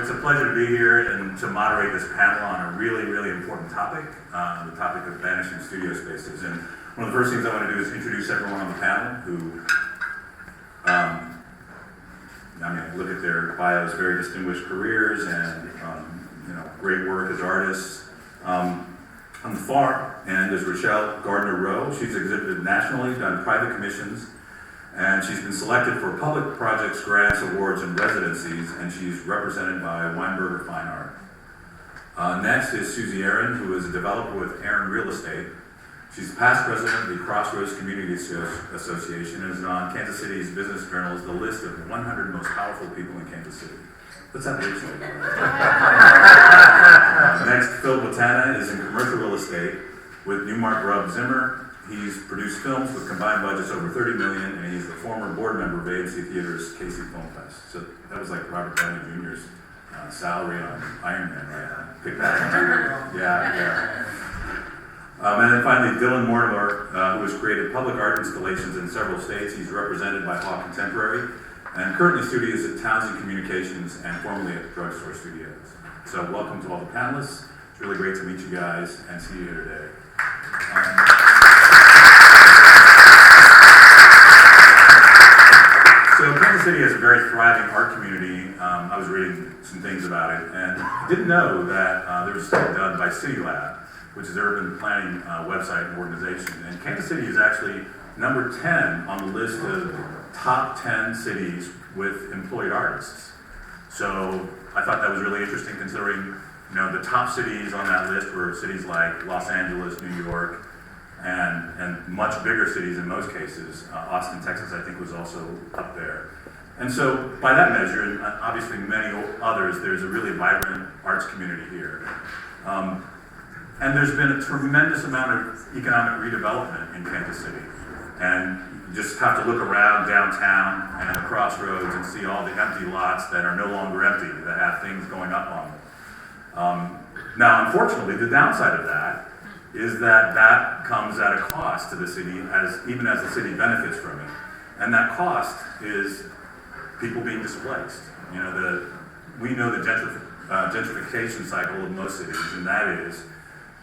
it's a pleasure to be here and to moderate this panel on a really, really important topic, the topic of vanishing studio spaces. And one of the first things I want to do is introduce everyone on the panel who, look at their bios, very distinguished careers and, great work as artists. On the far end is Rochelle Gardner-Roe. She's exhibited nationally, done private commissions, and she's been selected for public projects, grants, awards, and residencies, and she's represented by Weinberger Fine Art. Next is Suzie Aron, who is a developer with Aron Real Estate. She's past president of the Crossroads Community Association and is on Kansas City's Business Journal's The List of 100 Most Powerful People in Kansas City. Let's have the intro. Next, Botana is in commercial real estate with Newmark Grubb Zimmer. He's produced films with combined budgets over $30 million, and he's the former board member of AMC Theater's KC FilmFest. So that was like Robert Downey Jr.'s salary on Iron Man, right? Pick that one. Yeah. And then finally, Dylan Mortimer, who has created public art installations in several states. He's represented by Hawk Contemporary, and currently studios at Townsend Communications and formerly at Drugstore Studios. So welcome to all the panelists. It's really great to meet you guys and see you here today. So Kansas City has a very thriving art community. I was reading some things about it, and I didn't know that there was a study done by CityLab, which is an urban planning website and organization. And Kansas City is actually number 10 on the list of top 10 cities with employed artists. So I thought that was really interesting, considering the top cities on that list were cities like Los Angeles, New York, and much bigger cities in most cases. Austin, Texas, I think, was also up there. And so by that measure, and obviously many others, there's a really vibrant arts community here. And there's been a tremendous amount of economic redevelopment in Kansas City. And you just have to look around downtown and at Crossroads and see all the empty lots that are no longer empty, that have things going up on them. Now, unfortunately, the downside of that is that comes at a cost to the city, even as the city benefits from it. And that cost is people being displaced. We know the gentrification cycle of most cities, and that is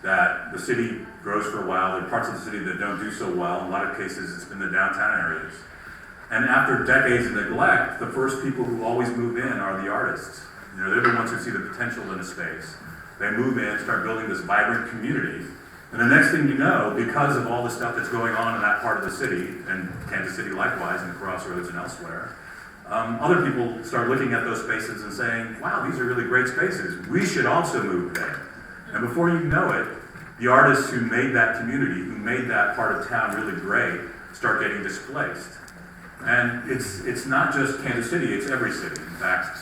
that the city grows for a while. There are parts of the city that don't do so well. In a lot of cases, it's been the downtown areas. And after decades of neglect, the first people who always move in are the artists. They're the ones who see the potential in a space. They move in, start building this vibrant community. And the next thing you know, because of all the stuff that's going on in that part of the city, and Kansas City likewise, and Crossroads and elsewhere, other people start looking at those spaces and saying, wow, these are really great spaces. We should also move there. And before you know it, the artists who made that community, who made that part of town really great, start getting displaced. And it's not just Kansas City, it's every city. In fact,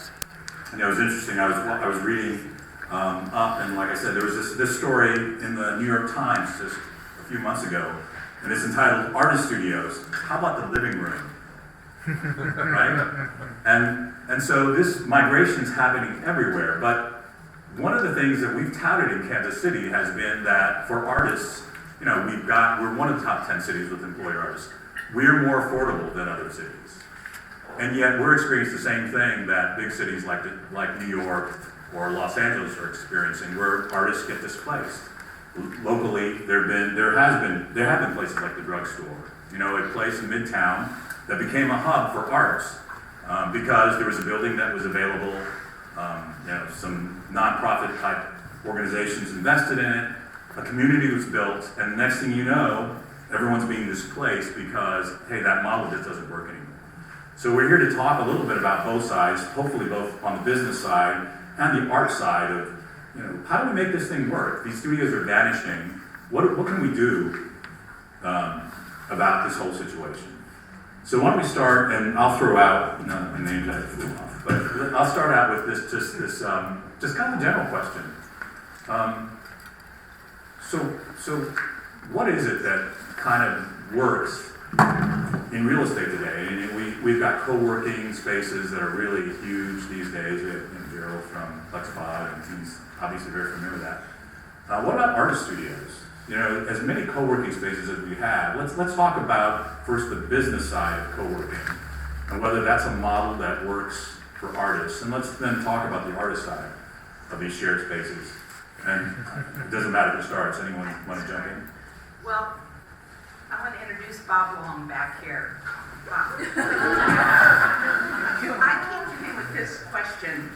it was interesting, I was reading up, and like I said, there was this story in the New York Times just a few months ago, and it's entitled Artist Studios, How About the Living Room? Right? And so this migration's happening everywhere, but one of the things that we've touted in Kansas City has been that for artists, we're one of the top 10 cities with employed artists. We're more affordable than other cities. And yet we're experiencing the same thing that big cities like New York or Los Angeles are experiencing, where artists get displaced. Locally, there have been places like the drugstore, a place in Midtown that became a hub for arts because there was a building that was available. Some nonprofit type organizations invested in it, a community was built, and the next thing you know, everyone's being displaced because, hey, that model just doesn't work anymore. So we're here to talk a little bit about both sides, hopefully both on the business side and the art side of, how do we make this thing work? These studios are vanishing. What can we do about this whole situation? So why don't we start, and I'll throw out the names I threw off, but I'll start out with this just kind of a general question. So what is it that kind of works in real estate today? And we've got co-working spaces that are really huge these days. We have Gerald from FlexPod, and he's obviously very familiar with that. What about artist studios? As many co-working spaces as we have, let's talk about first the business side of co-working and whether that's a model that works for artists. And let's then talk about the artist side of these shared spaces. And it doesn't matter who starts. Anyone want to jump in? Well, I want to introduce Bob Long back here. Bob. I came to him with this question,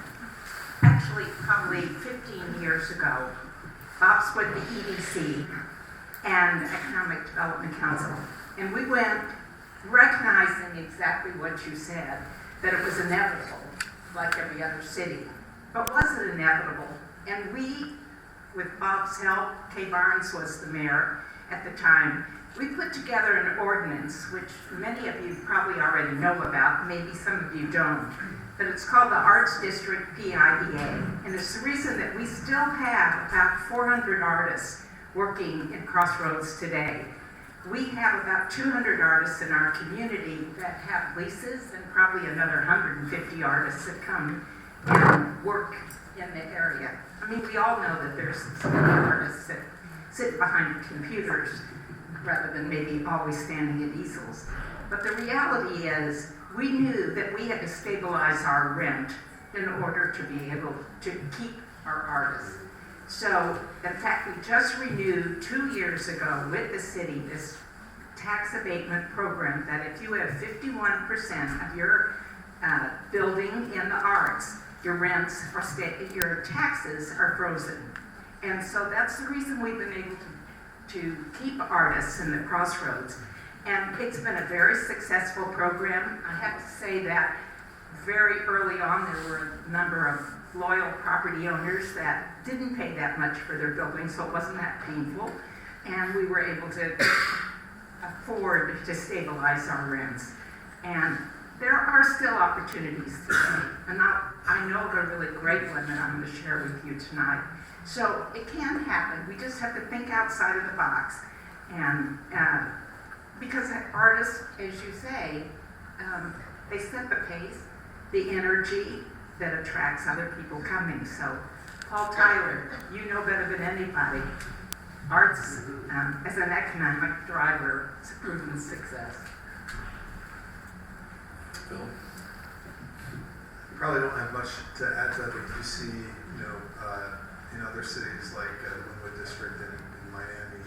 actually probably 15 years ago. Bob's with the EDC and Economic Development Council. And we went recognizing exactly what you said, that it was inevitable, like every other city. But was it inevitable? And we, with Bob's help, Kay Barnes was the mayor at the time, we put together an ordinance, which many of you probably already know about, maybe some of you don't, but it's called the Arts District PIDA. And it's the reason that we still have about 400 artists working in Crossroads today. We have about 200 artists in our community that have leases, and probably another 150 artists that come and work in the area. I mean, we all know that there's some artists that sit behind computers rather than maybe always standing at easels. But the reality is, we knew that we had to stabilize our rent in order to be able to keep our artists. So, in fact, we just renewed 2 years ago with the city this tax abatement program that if you have 51% of your building in the arts, your rents or your taxes are frozen. And so that's the reason we've been able to keep artists in the Crossroads. And it's been a very successful program. I have to say that very early on there were a number of loyal property owners that didn't pay that much for their building, so it wasn't that painful. And we were able to afford to stabilize our rents. And there are still opportunities today. And I know a really great one that I'm going to share with you tonight. So it can happen. We just have to think outside of the box. And because artists, as you say, they set the pace, the energy that attracts other people coming. So Paul Tyler, you know better than anybody, arts as an economic driver is a proven success. Phil? You probably don't have much to add to that, but you see, in other cities like the Wynwood District in Miami,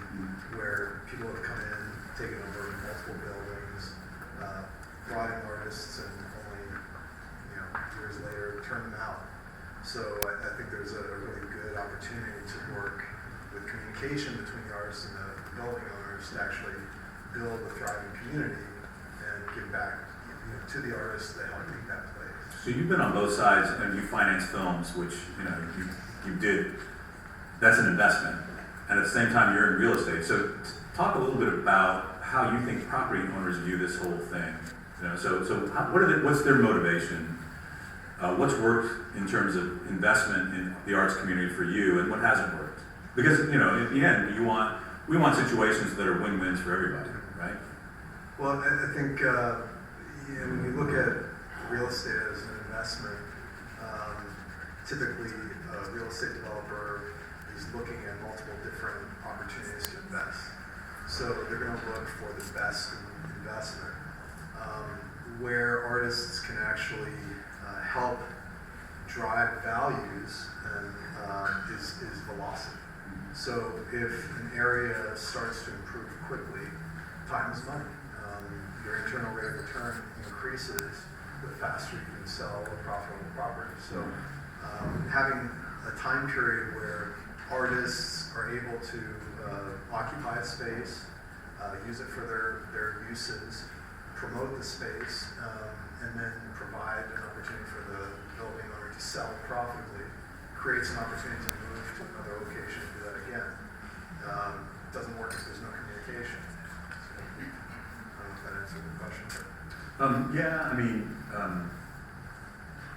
where people have come in, taken over multiple buildings, brought in artists, and only years later turned them out. So I think there's a really good opportunity to work with communication between the artists and the building owners to actually build a thriving community and give back to the artists that help make that place. So you've been on both sides, and you finance films, which you did. That's an investment, and at the same time you're in real estate. So talk a little bit about how you think property owners view this whole thing. What's their motivation? What's worked in terms of investment in the arts community for you, and what hasn't worked? Because at the end we want situations that are win-wins for everybody, right? Well, I think when you look at real estate as an investment, typically a real estate developer is looking at multiple different opportunities to invest. So they're going to look for the best investment. Where artists can actually help drive values and is velocity. So if an area starts to improve quickly, time is money. Your internal rate of return increases the faster you can sell a profitable property. So having a time period where artists are able to occupy a space, use it for their uses, promote the space, and then provide an opportunity for the building owner to sell profitably, creates an opportunity to move to another location and do that again. It doesn't work if there's no communication. So, I don't know if that answers the question.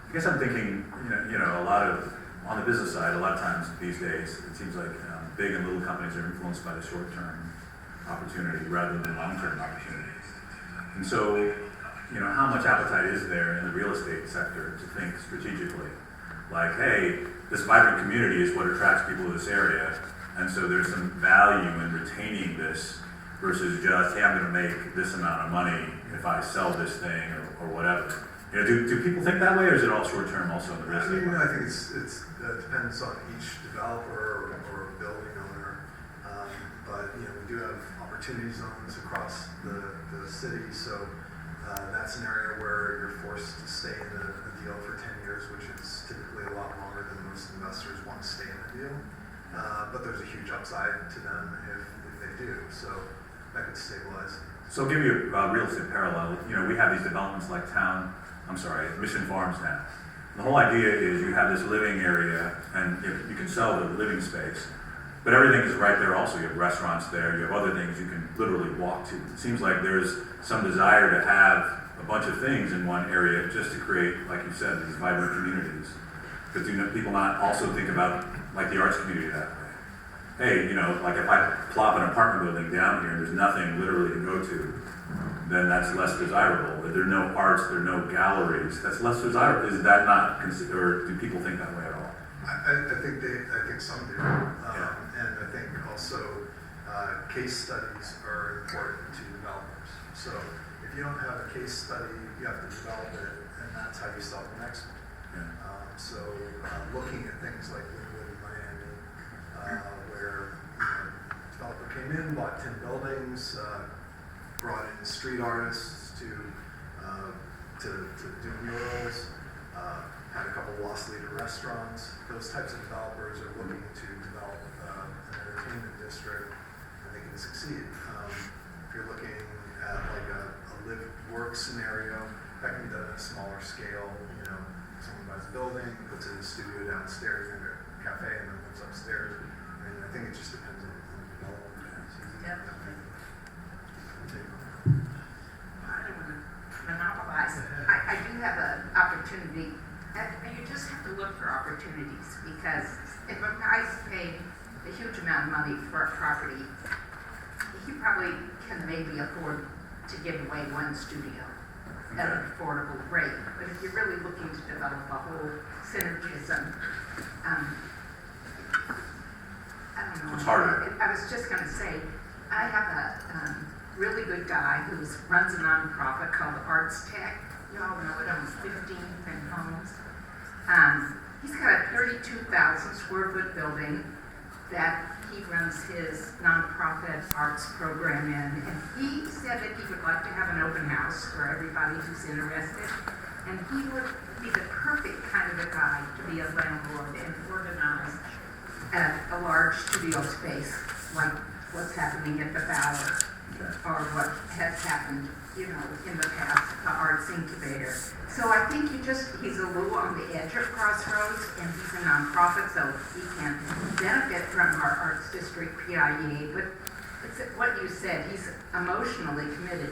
I guess I'm thinking, a lot of, on the business side, a lot of times these days, it seems like big and little companies are influenced by the short-term opportunity rather than long-term opportunities. And so, how much appetite is there in the real estate sector to think strategically? Like, hey, this vibrant community is what attracts people to this area, and so there's some value in retaining this versus just, hey, I'm going to make this amount of money if I sell this thing or whatever. You know, do people think that way, or is it all short-term also in the real estate market? I think it's depends on each developer or building owner. But we do have opportunity zones across the city, so that's an area where you're forced to stay in a deal for 10 years, which is typically a lot longer than most investors want to stay in a deal. But there's a huge upside to them if they do, so that could stabilize. So I'll give you a real estate parallel. You know, we have these developments like Mission Farms now. The whole idea is you have this living area, and you can sell the living space, but everything is right there also. You have restaurants there, you have other things you can literally walk to. It seems like there's some desire to have a bunch of things in one area just to create, like you said, these vibrant communities. Because people not also think about like the arts community that way. Hey, like if I plop an apartment building down here and there's nothing literally to go to, then that's less desirable. If there are no arts, there are no galleries, that's less desirable. Is that not considered, or do people think that way at all? I think some do, and I think also case studies are important to developers. So if you don't have a case study, you have to develop it, and that's how you sell the next one. Yeah. So looking at things like Linwood in Miami, where a developer came in, bought 10 buildings, brought in street artists to do murals, had a couple lost leader restaurants. Those types of developers are looking to develop an entertainment district, and they can succeed. If you're looking at like a live work scenario, that can be done at a smaller scale. Someone buys a building, puts in a studio downstairs and a cafe, and then puts upstairs. I think it just depends on the developer. Definitely. I don't want to monopolize. I do have an opportunity, and you just have to look for opportunities, because if a guy's paid a huge amount of money for a property, he probably can maybe afford to give away one studio at an affordable rate. But if you're really looking to develop a whole synergism, I don't know. It's harder. I was just going to say, I have a really good guy who runs a nonprofit called Arts Tech. You all know it, owns 15 homes. He's got a 32,000 square foot building that he runs his nonprofit arts program in. And he said that he would like to have an open house for everybody who's interested. And he would be the perfect kind of a guy to be a landlord and organize a large studio space, like what's happening at the Bower, or what has happened, in the past, the Arts Incubator. So I think he's a little on the edge of Crossroads, and he's a nonprofit, so he can benefit from our Arts District PIE. But it's what you said, he's emotionally committed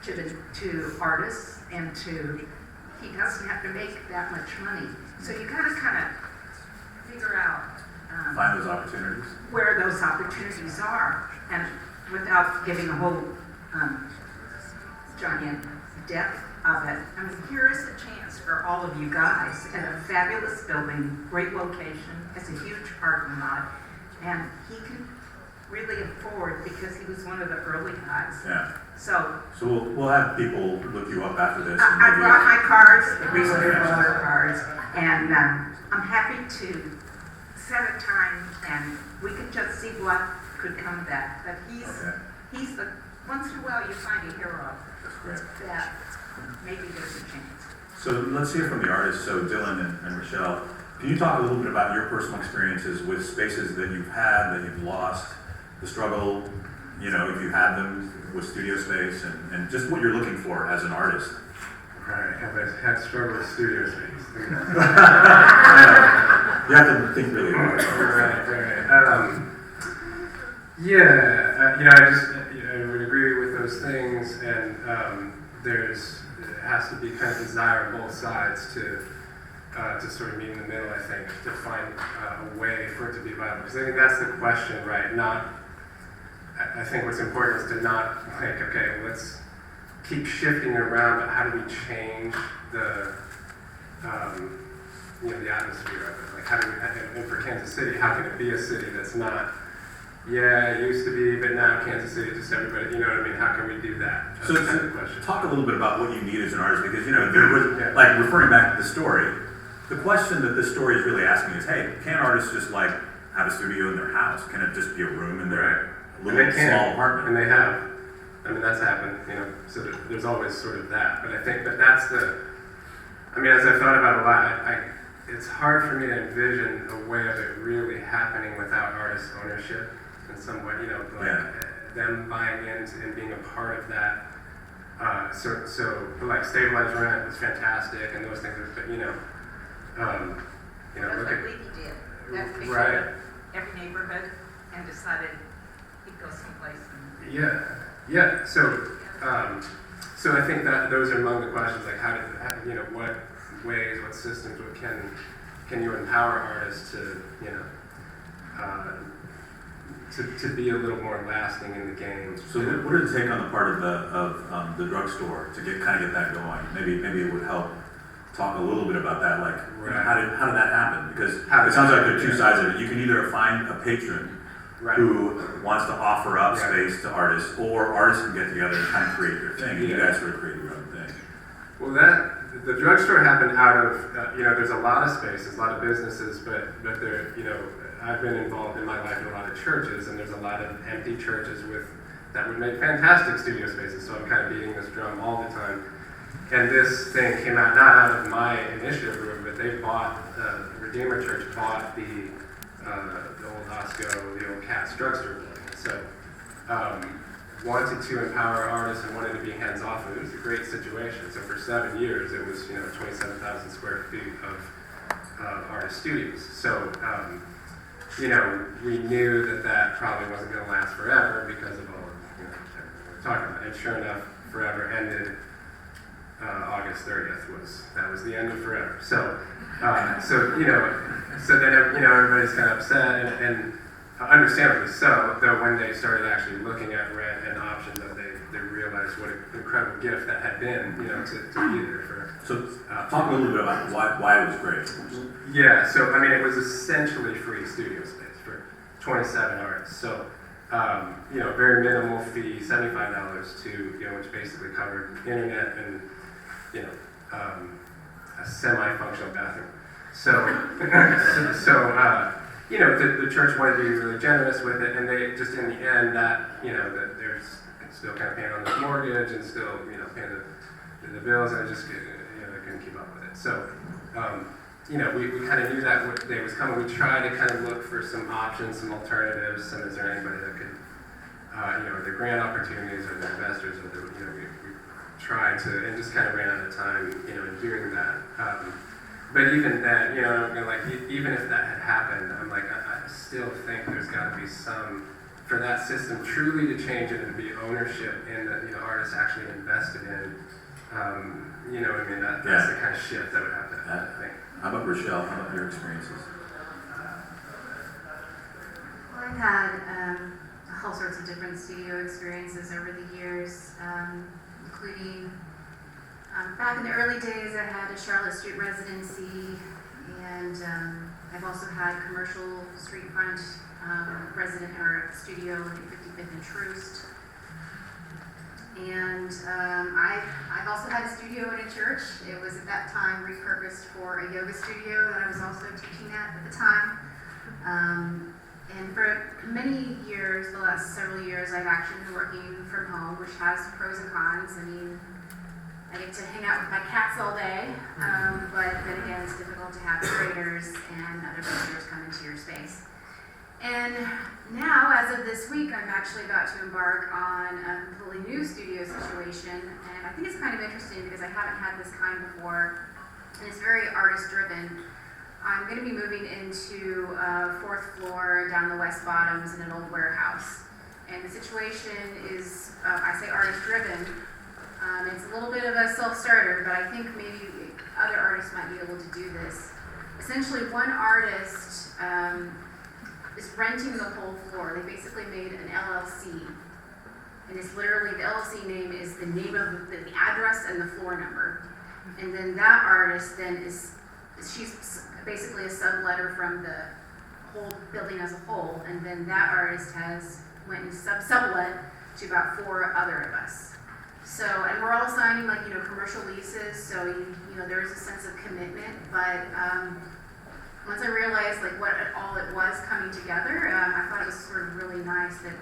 to artists, and he doesn't have to make that much money. So you gotta kind of figure out Find those opportunities. where those opportunities are, and without giving a whole giant depth of it. I mean, here is a chance for all of you guys at a fabulous building, great location, has a huge parking lot, and he can really afford, because he was one of the early guys. Yeah. So we'll have people look you up after this. I brought my cards, we brought our cards, and I'm happy to set a time, and we can just see what could come of that. But he's the, once in a while you find a hero that maybe there's a chance. So let's hear from the artists. So Dylan and Rochelle, can you talk a little bit about your personal experiences with spaces that you've had, that you've lost, the struggle, if you had them with studio space, and just what you're looking for as an artist? Right, have I had struggle with studio space? You have to think really hard. Right. I would agree with those things, and it has to be kind of desire on both sides to sort of meet in the middle, I think, to find a way for it to be viable. Because I think that's the question, right? I think what's important is to not think, okay, let's keep shifting it around, but how do we change the atmosphere of it? Like, and for Kansas City, how can it be a city that's not Yeah, it used to be, but now Kansas City, just everybody, you know what I mean? How can we do that? That's So, kind of the question. talk a little bit about what you need as an artist, because, you know, there was, Yeah. like, referring back to the story, the question that this story is really asking is, hey, can artists just, like, have a studio in their house? Can it just be a room in their And little, they can, small apartment? and they have. I mean, that's happened, you know, so there's always sort of that. But I think that that's I mean, as I've thought about it a lot, it's hard for me to envision a way of it really happening without artist ownership in some way, you know, like them buying in and being a part of that. But like stabilized rent was fantastic, and those things are, you know, That's look what at, we did. That's we right. showed every neighborhood and decided he'd go someplace. And Yeah. So I think that those are among the questions, like you know, what ways, what systems, what can you empower artists to, you know, to be a little more lasting in the game. So what did it take on the part of the drugstore to get that going? Maybe it would help talk a little bit about that, like you know, how did that happen? Because it sounds like there are two sides of it. You can either find a patron who wants to offer up space to artists, or artists can get together and kind of create their thing. And you guys sort of create your own thing. Well, the drugstore happened out of you know, there's a lot of spaces, a lot of businesses, but there, you know, I've been involved in my life in a lot of churches, and there's a lot of empty churches that would make fantastic studio spaces. So I'm kind of beating this drum all the time. And this thing came out not out of my initiative room, but they bought Redeemer Church bought the old Osco, the old Cat's drugstore building. So wanted to empower artists and wanted to be hands off. It was a great situation. So for 7 years, it was 27,000 square feet of artist studios. So we knew that probably wasn't going to last forever because of all everything we're talking about. And sure enough, forever ended. August 30th was the end of forever. So then everybody's kind of upset and understandably so. Though when they started actually looking at rent and options, they realized what an incredible gift that had been, to be there for. So talk a little bit about why it was great. Yeah. So I mean, it was essentially free studio space for 27 artists. So. Very minimal fee, $75 which basically covered internet and, a semi-functional bathroom. The church wanted to be really generous with it, and they just in the end that they're still kind of paying on the mortgage and still, paying the bills, and it just, they couldn't keep up with it. So, we kind of knew that what day was coming. We tried to kind of look for some options, some alternatives, and is there anybody that could, are there grant opportunities, or the investors, or we tried to, and just kind of ran out of time, in doing that. But even then, even if that had happened, I'm like, I still think there's got to be some, for that system truly to change it and to be ownership and that, artists actually invested in, that's the kind of shift that would have to happen, I think. How about Rochelle? How about your experiences? Well, I've had all sorts of different studio experiences over the years, including back in the early days I had a Charlotte Street residency, and I've also had commercial street front resident or studio at 55th and Troost. And I've also had a studio in a church. It was at that time repurposed for a yoga studio that I was also teaching at the time. And for many years, the last several years, I've actually been working from home, which has pros and cons. I mean, I get to hang out with my cats all day, but then again, it's difficult to have curators and other visitors come into your space. And now, as of this week, I'm actually about to embark on a completely new studio situation, and I think it's kind of interesting because I haven't had this kind before, and it's very artist-driven. I'm going to be moving into a 4th floor down the West Bottoms in an old warehouse, and the situation is, I say artist-driven. It's a little bit of a self-starter, but I think maybe other artists might be able to do this. Essentially, one artist is renting the whole floor. They basically made an LLC, and it's literally, the LLC name is the name of the address and the floor number. And then that artist then she's basically a subletter from the whole building as a whole, and then that artist went and sublet to about 4 other of us. So, and we're all signing like, commercial leases, so, there is a sense of commitment, but, once I realized like what all it was coming together, I thought it was sort of really nice that,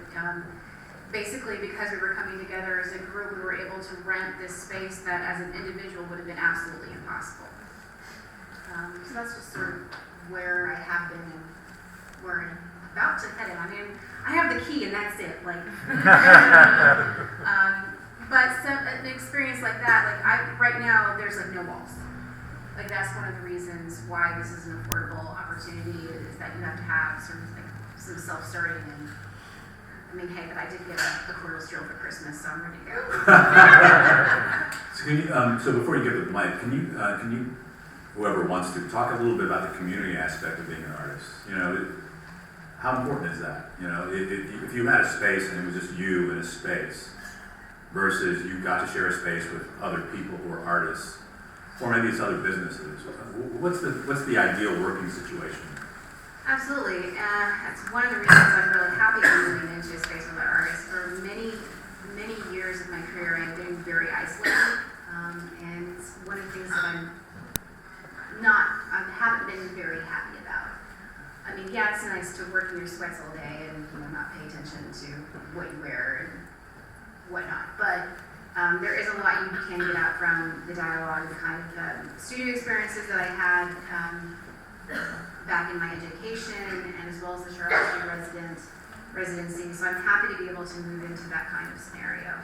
basically because we were coming together as a group, we were able to rent this space that as an individual would have been absolutely impossible. So that's just sort of where I have been and where I'm about to head in. I mean, I have the key and that's it. Like, but an experience like that, like right now, there's like no walls. Like that's one of the reasons why this is an affordable opportunity is that you have to have sort of like some self-starting and I mean, hey, but I did get a cordless drill for Christmas, so I'm ready to go. So, can you, so before you get to the mic, can you, whoever wants to, talk a little bit about the community aspect of being an artist? How important is that? If you had a space and it was just you in a space versus you got to share a space with other people who are artists, or maybe it's other businesses. What's the ideal working situation? Absolutely. That's one of the reasons I'm really happy I'm moving into a space with artists. For many, many years of my career, I've been very isolated. And it's one of the things that I haven't been very happy about. I mean, yeah, it's nice to work in your sweats all day and not pay attention to what you wear and whatnot. But there is a lot you can get out from the dialogue, the kind of studio experiences that I had back in my education, and as well as the Charlotte residency. So I'm happy to be able to move into that kind of scenario.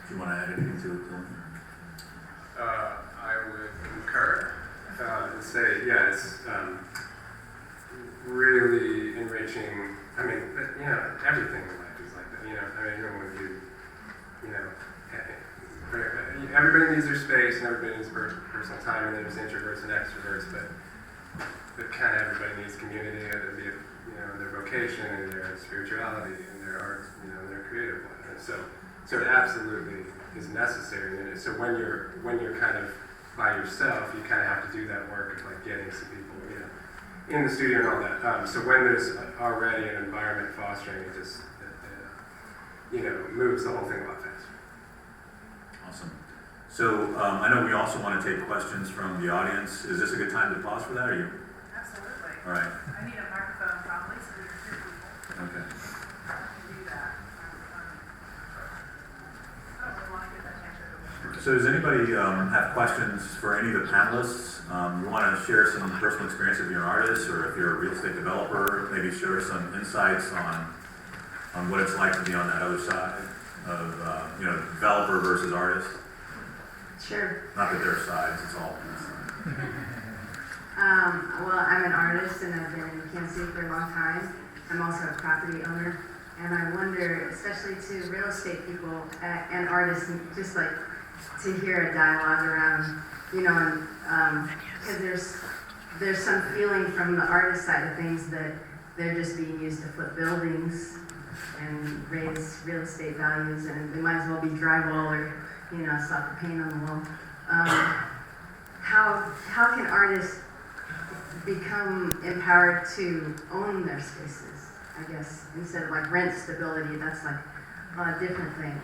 Do you want to add anything to it, Phil? I would concur and say, yeah, it's really enriching. I mean, everything in life is like that. I mean, even when everybody needs their space and everybody needs personal time, and then there's introverts and extroverts, but kind of everybody needs community, whether it be their vocation and their spirituality and their art, and their creative one. And so it absolutely is necessary. And so when you're kind of by yourself, you kind of have to do that work of like getting some people, in the studio and all that. So when there's already an environment fostering, it just moves the whole thing a lot faster. Awesome. So I know we also want to take questions from the audience. Is this a good time to pause for that? Or you? Absolutely. All right. I need a microphone probably so we can hear people. Okay. I can do that. I don't really want to get that answer. So does anybody have questions for any of the panelists? You want to share some personal experience if you're an artist, or if you're a real estate developer, maybe share some insights on what it's like to be on that other side of developer versus artist. Sure. Not that there are sides, it's all. Well, I'm an artist and I've been in Kansas City for a long time. I'm also a property owner, and I wonder, especially to real estate people and artists, just like to hear a dialogue around, because there's some feeling from the artist side of things that they're just being used to flip buildings and raise real estate values, and they might as well be drywall or stop the paint on the wall. How can artists become empowered to own their spaces? I guess instead of like rent stability, that's like a different thing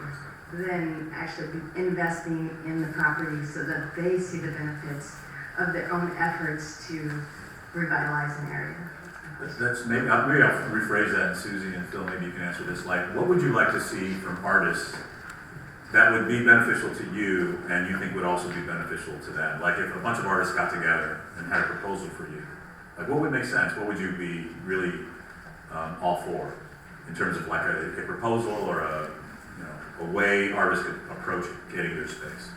than actually investing in the property so that they see the benefits of their own efforts to revitalize an area. That's maybe I'll rephrase that, and Suzie and Phil, maybe you can answer this. Like, what would you like to see from artists that would be beneficial to you and you think would also be beneficial to them? Like if a bunch of artists got together and had a proposal for you, like what would make sense? What would you be really all for in terms of like a proposal or a way artists could approach getting their space?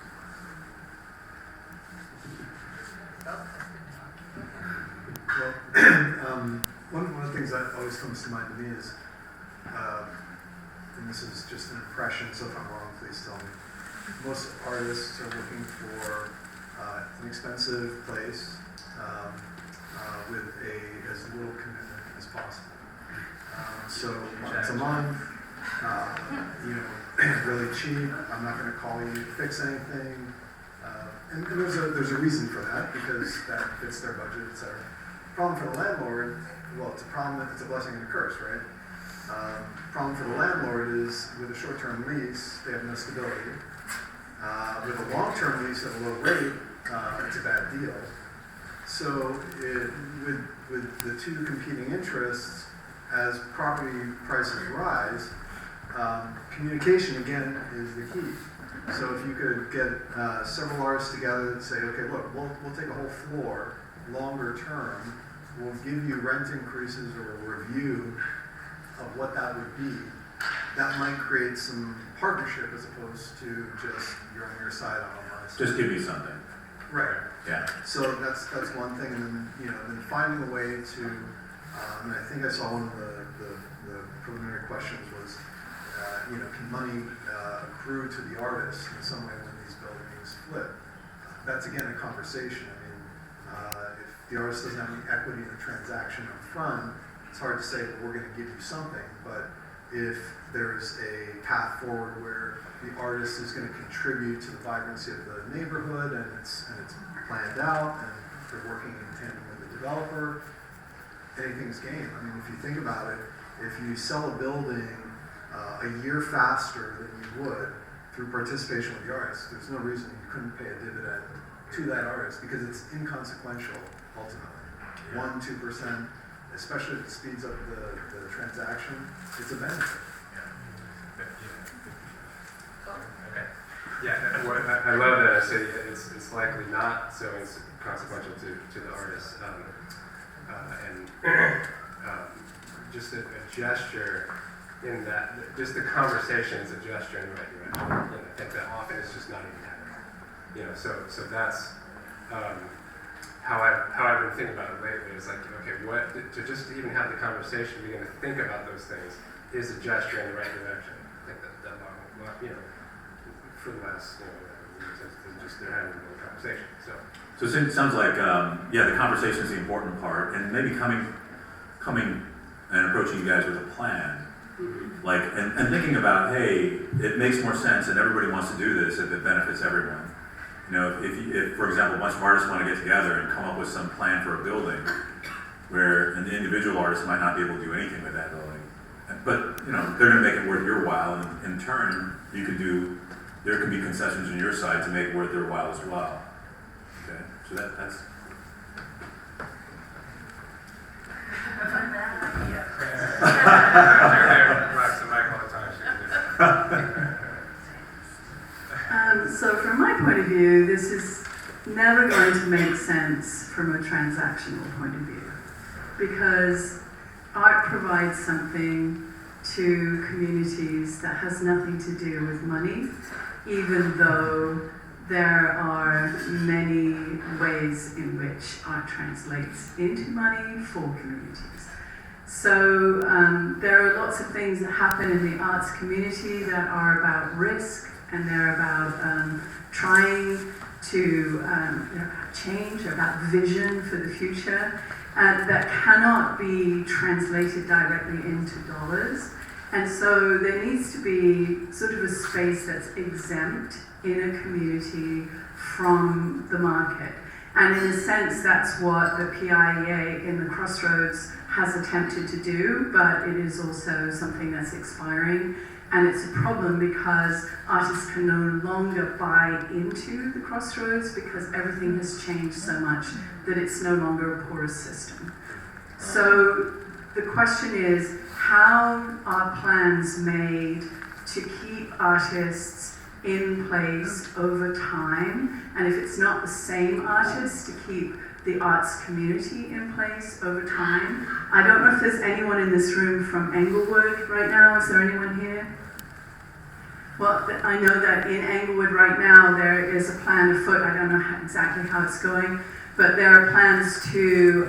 Well, one of the things that always comes to mind to me is, and this is just an impression, so if I'm wrong, please tell me. Most artists are looking for an inexpensive place with as little commitment as possible. So once a month, really cheap. I'm not going to call you to fix anything. And there's a reason for that, because that fits their budget, etc. Problem for the landlord, well, it's a problem, it's a blessing and a curse, right? Problem for the landlord is with a short-term lease, they have no stability. With a long-term lease at a low rate, it's a bad deal. So with the two competing interests, as property prices rise, communication again is the key. So if you could get several artists together and say, okay, look, we'll take a whole floor, longer term, we'll give you rent increases or a review of what that would be. That might create some partnership as opposed to just you're on your side on my side. Just give me something. Right. Yeah. So that's one thing, and then then finding a way to, and I think I saw one of the preliminary questions was, can money accrue to the artist in some way when these buildings flip? That's again a conversation. I mean, if the artist doesn't have any equity in the transaction up front, it's hard to say, well, we're going to give you something. But if there's a path forward where the artist is going to contribute to the vibrancy of the neighborhood and it's planned out and they're working in tandem with the developer, anything's game. I mean, if you think about it, if you sell a building a year faster than you would through participation with the artist, there's no reason you couldn't pay a dividend to that artist because it's inconsequential ultimately. 1-2%, especially if it speeds up the transaction, it's a benefit. Yeah, I love that. I say it's likely not so consequential to the artist, and just a gesture in that, just the conversation is a gesture in the right direction. And I think that often it's just not even happening. So that's how I've been thinking about it lately. It's like, okay, what to just even have the conversation, begin to think about those things, is a gesture in the right direction. I think that for the last, just they're having a conversation. So it sounds like, the conversation is the important part, and maybe coming and approaching you guys with a plan, like, and thinking about, hey, it makes more sense, and everybody wants to do this if it benefits everyone. If for example, a bunch of artists want to get together and come up with some plan for a building, where an individual artist might not be able to do anything with that building, but they're going to make it worth your while, and in turn, there can be concessions on your side to make it worth their while as well. Okay, so that's. So from my point of view, this is never going to make sense from a transactional point of view, because art provides something to communities that has nothing to do with money, even though there are many ways in which art translates into money for communities. So there are lots of things that happen in the arts community that are about risk, and they're about trying to change, about vision for the future, that cannot be translated directly into dollars. And so there needs to be sort of a space that's exempt in a community from the market. And in a sense, that's what the PIEA in the Crossroads has attempted to do, but it is also something that's expiring. And it's a problem because artists can no longer buy into the Crossroads because everything has changed so much that it's no longer a porous system. So the question is, how are plans made to keep artists in place over time? And if it's not the same artists, to keep the arts community in place over time. I don't know if there's anyone in this room from Englewood right now. Is there anyone here? Well, I know that in Englewood right now there is a plan afoot. I don't know exactly how it's going, but there are plans to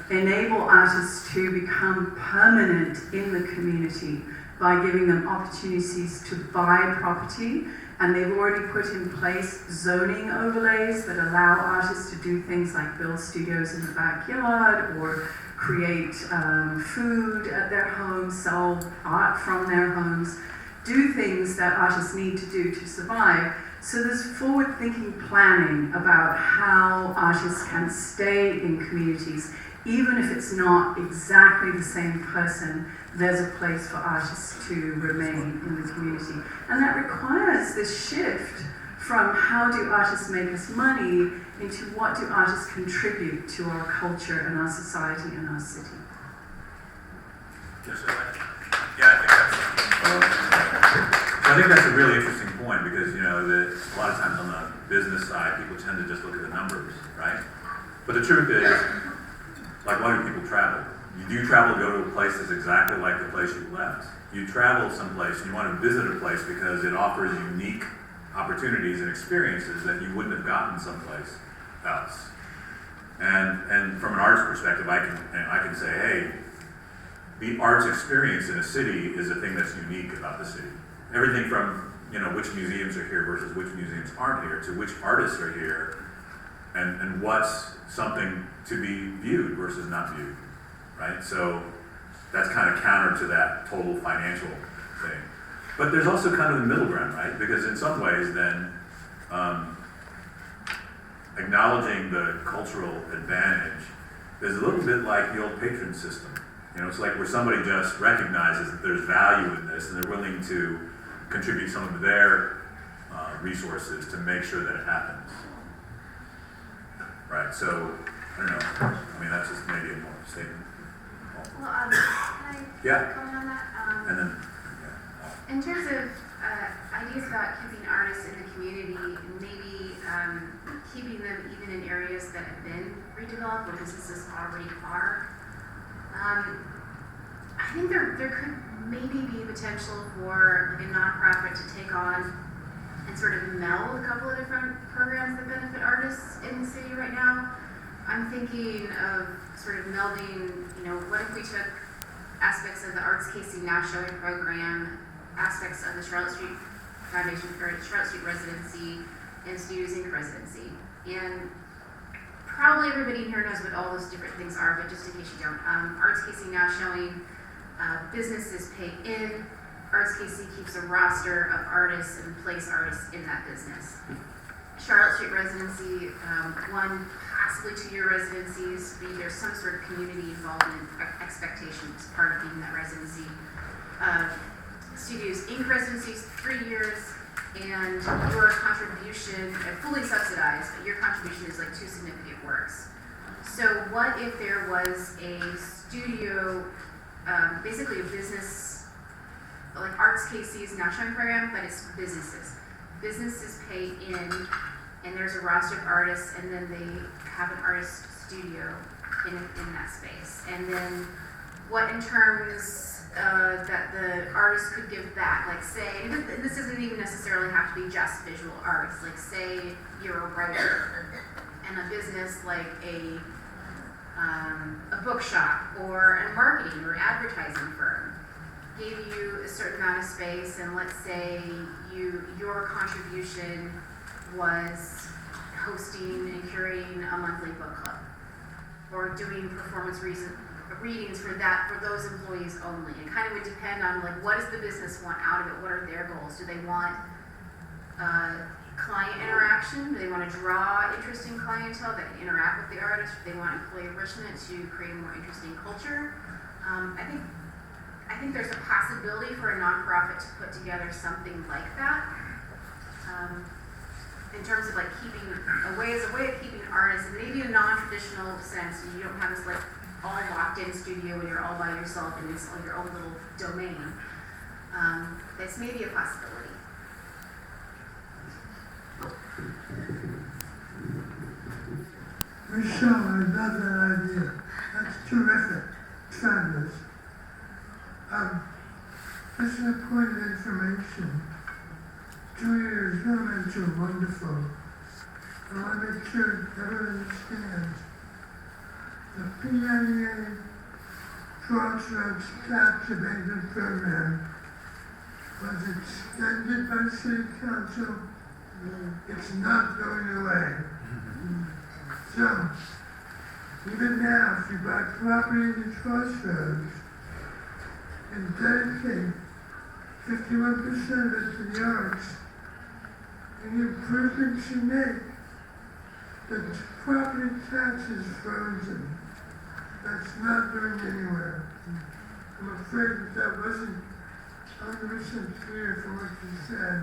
enable artists to become permanent in the community by giving them opportunities to buy property. And they've already put in place zoning overlays that allow artists to do things like build studios in the backyard or create food at their homes, sell art from their homes, do things that artists need to do to survive. So there's forward-thinking planning about how artists can stay in communities even if it's not exactly the same person, there's a place for artists to remain in the community. And that requires this shift from how do artists make us money into what do artists contribute to our culture and our society and our city. Yes, sir. Yeah, I think that's a really interesting point because, you know, that a lot of times on the business side, people tend to just look at the numbers, right? But the truth is, like, why do people travel? You do travel to go to a place that's exactly like the place you left. You travel someplace and you want to visit a place because it offers unique opportunities and experiences that you wouldn't have gotten someplace else. And from an arts perspective, I can say, hey, the arts experience in a city is a thing that's unique about the city. Everything from, you know, which museums are here versus which museums aren't here, to which artists are here, and what's something to be viewed versus not viewed, right? So that's kind of counter to that total financial thing. But there's also kind of the middle ground, right? Because in some ways then, acknowledging the cultural advantage is a little bit like the old patron system. You know, it's like where somebody just recognizes that there's value in this and they're willing to contribute some of their resources to make sure that it happens. Right, so, I don't know, I mean, that's just maybe a more statement. Well, can I Yeah. comment on that? And then, In terms of ideas about keeping artists in the community, and maybe keeping them even in areas that have been redeveloped where businesses already are, I think there could maybe be potential for like a nonprofit to take on and sort of meld a couple of different programs that benefit artists in the city right now. I'm thinking of sort of melding, you know, what if we took aspects of the Arts Casey Now Showing program, aspects of the Charlotte Street Foundation for Charlotte Street Residency and Studios Inc. Residency. And probably everybody in here knows what all those different things are, but just in case you don't. Arts Casey Now Showing, businesses pay in. Arts Casey keeps a roster of artists and place artists in that business. Charlotte Street Residency, 1, possibly 2-year residencies, there's some sort of community involvement expectation as part of being that residency. Studios Inc. residencies, 3 years, and your contribution, fully subsidized, but your contribution is like 2 significant works. So what if there was a studio, basically a business, like Arts Casey's Now Showing program, but it's businesses. Businesses pay in, and there's a roster of artists, and then they have an artist studio in that space. And then what in terms that the artist could give back, like say, and this doesn't even necessarily have to be just visual arts, like say you're a writer and a business like a bookshop or a marketing or advertising firm gave you a certain amount of space, and let's say your contribution was hosting and curating a monthly book club or doing performance readings for those employees only. It kind of would depend on like what does the business want out of it, what are their goals? Do they want client interaction? Do they want to draw interesting clientele that can interact with the artist? Do they want employee enrichment to create a more interesting culture? I think there's a possibility for a nonprofit to put together something like that. In terms of like keeping a way of keeping artists in maybe a non-traditional sense. You don't have this like all locked-in studio where you're all by yourself and it's your own little domain. That's maybe a possibility. Michelle, I love that idea. That's terrific. Fabulous. Just a point of information. 2 years, elements are wonderful. I want to make sure everyone understands. The PIA Crossroads tax abatement program was extended by City Council. It's not going away. So, even now, if you buy property in the Crossroads and dedicate 51% of it to the arts, and the improvements you make, the property tax is frozen. that's not going anywhere. I'm afraid that wasn't 100% clear from what you said.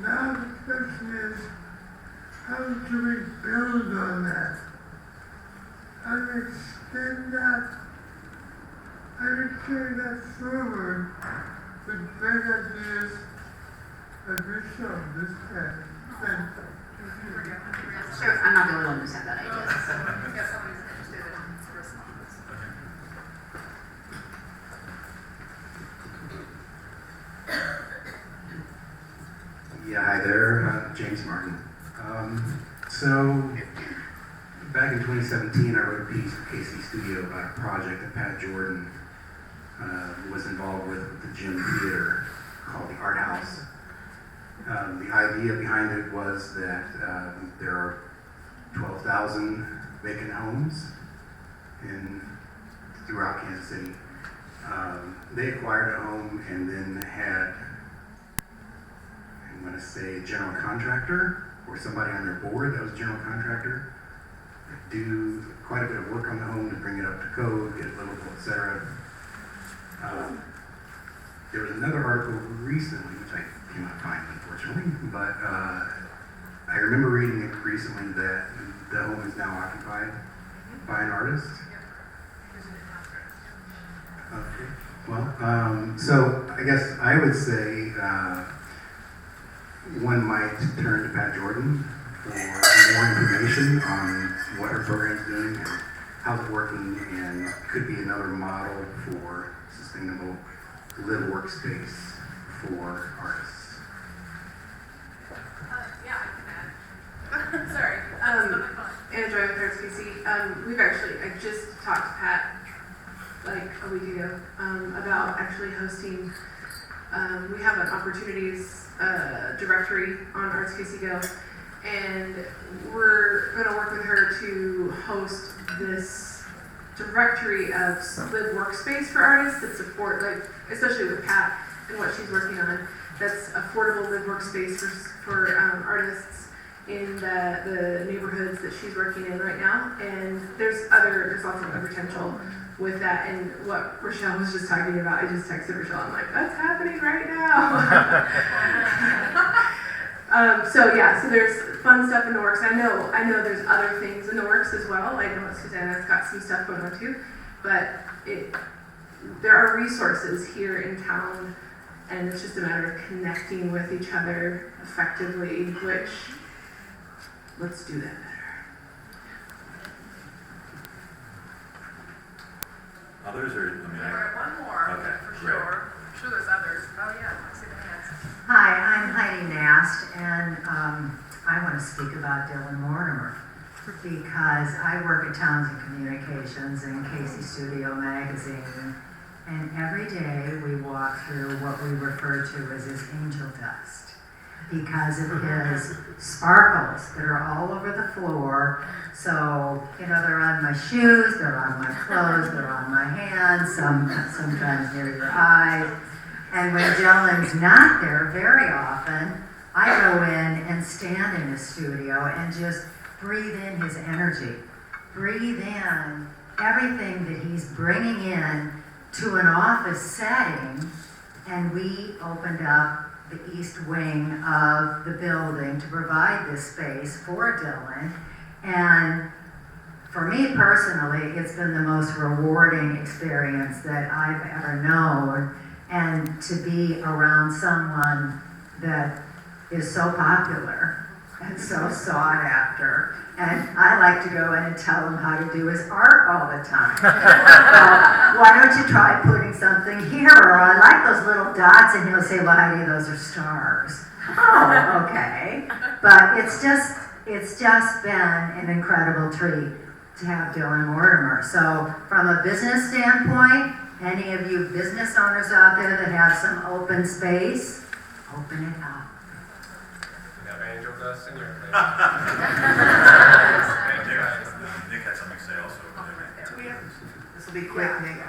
Now the question is, how do we build on that? How do we extend that? How do we carry that forward with great ideas like we showed this day? Thank you. Sure, I'm not the only one who's had that idea. We got someone who's interested in response. Yeah, hi there, James Martin. So, back in 2017, I wrote a piece for KC Studio about a project that Pat Jordan was involved with the Gym Theater called the Art House. The idea behind it was that there are 12,000 vacant homes throughout Kansas City. They acquired a home and then had, I'm going to say, a general contractor or somebody on their board that was a general contractor do quite a bit of work on the home to bring it up to code, get it livable, etc. There was another article recently, which I cannot find unfortunately, but I remember reading it recently that the home is now occupied by an artist. Okay. Well, so I guess I would say one might turn to Pat Jordan for more information on what her program's doing and how's it working, and could be another model for sustainable live workspace for artists. Yeah, I can add. Sorry. Andrew with RSPC. I just talked to Pat like a week ago about actually hosting. We have an opportunities directory on RSPC Go, and we're going to work with her to host this directory of live workspace for artists that support, like, especially with Pat and what she's working on, that's affordable live workspace for artists in the neighborhoods that she's working in right now. And there's lots of other potential with that. And what Rochelle was just talking about, I just texted Rochelle, I'm like, that's happening right now. So there's fun stuff in the works. I know there's other things in the works as well. I know Susanna's got some stuff going on too, but there are resources here in town, and it's just a matter of connecting with each other effectively, which, let's do that better. Others or, We're at one more, Okay, for great. sure. I'm sure there's others. Oh, yeah, I see the hands. Hi, I'm Heidi Nast, and I want to speak about Dylan Mortimer because I work at Townsend Communications and Casey Studio Magazine, and every day we walk through what we refer to as his angel dust because of his sparkles that are all over the floor. So, they're on my shoes, they're on my clothes, they're on my hands, sometimes near your eyes. And when Dylan's not there, very often, I go in and stand in his studio and just breathe in his energy. Breathe in everything that he's bringing in to an office setting. And we opened up the east wing of the building to provide this space for Dylan. And for me personally, it's been the most rewarding experience that I've ever known. And to be around someone that is so popular and so sought after. And I like to go in and tell him how to do his art all the time. Why don't you try putting something here? Or I like those little dots, and he'll say, well, Heidi, those are stars. Oh, okay. But it's just been an incredible treat to have Dylan Mortimer. So from a business standpoint, any of you business owners out there that have some open space, open it up. You have angel dust in your place. Nick had something to say also. This will be quick, Nick.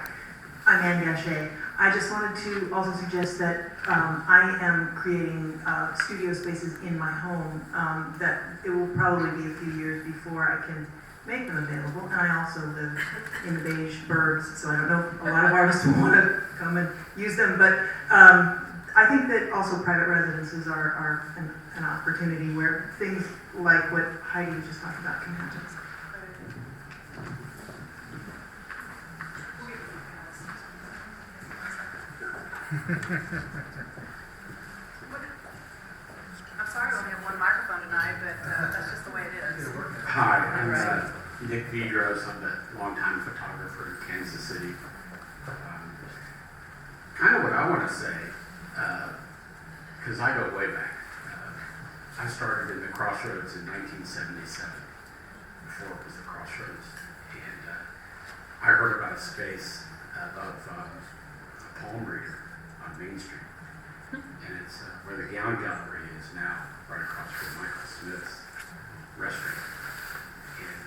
I'm Anne Gachet. I just wanted to also suggest that I am creating studio spaces in my home that it will probably be a few years before I can make them available. And I also live in the beige burbs, so I don't know if a lot of artists will want to come and use them. But I think that also private residences are an opportunity where things like what Heidi was just talking about can happen. I'm sorry we only have one microphone tonight, but that's just the way it is. Hi, I'm Nick Vidros. I'm a longtime photographer in Kansas City. Kind of what I want to say, because I go way back. I started in the Crossroads in 1977, before it was the Crossroads. And I heard about a space of a palm reader on Main Street. And it's where the Gown Gallery is now, right across from Michael Smith's restaurant. And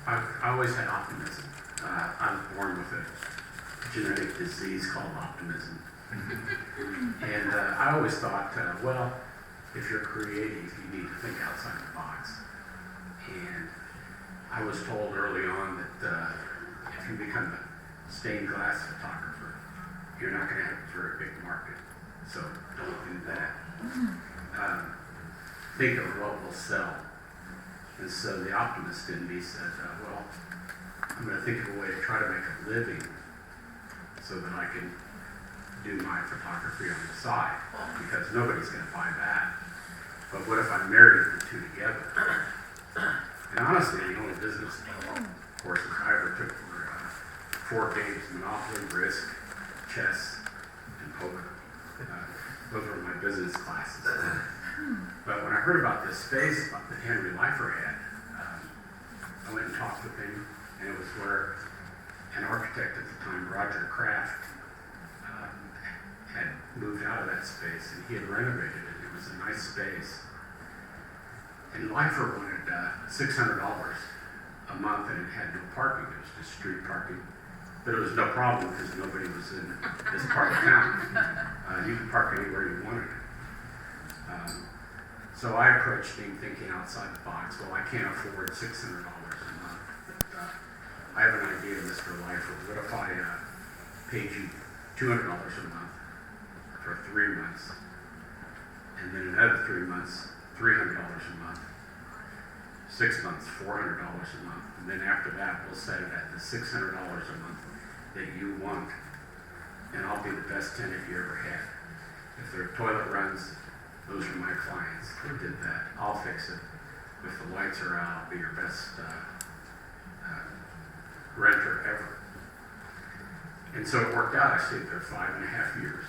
I always had optimism. I was born with a genetic disease called optimism. And I always thought, well, if you're creative, you need to think outside the box. And I was told early on that if you become a stained glass photographer, you're not going to have a very big market. So don't do that. Think of what will sell. And so the optimist in me said, well, I'm going to think of a way to try to make a living so that I can do my photography on the side, because nobody's going to buy that. But what if I married the two together? And honestly, the only business courses I ever took were 4 games: Monopoly, Risk, chess, and poker. Those were my business classes. But when I heard about this space that Henry Leifer had, I went and talked with him, and it was where an architect at the time, Roger Kraft, had moved out of that space, and he had renovated it. It was a nice space. And Leifer wanted $600 a month, and it had no parking. It was just street parking. But it was no problem because nobody was in this part of town. You could park anywhere you wanted. So I approached him thinking outside the box. Well, I can't afford $600 a month. But I have an idea, Mr. Leifer. What if I paid you $200 a month for 3 months, and then another 3 months, $300 a month, 6 months, $400 a month, and then after that, we'll set it at the $600 a month that you want, and I'll be the best tenant you ever had. If their toilet runs, those are my clients who did that. I'll fix it. If the lights are out, I'll be your best renter ever. And so it worked out. I stayed there 5.5 years.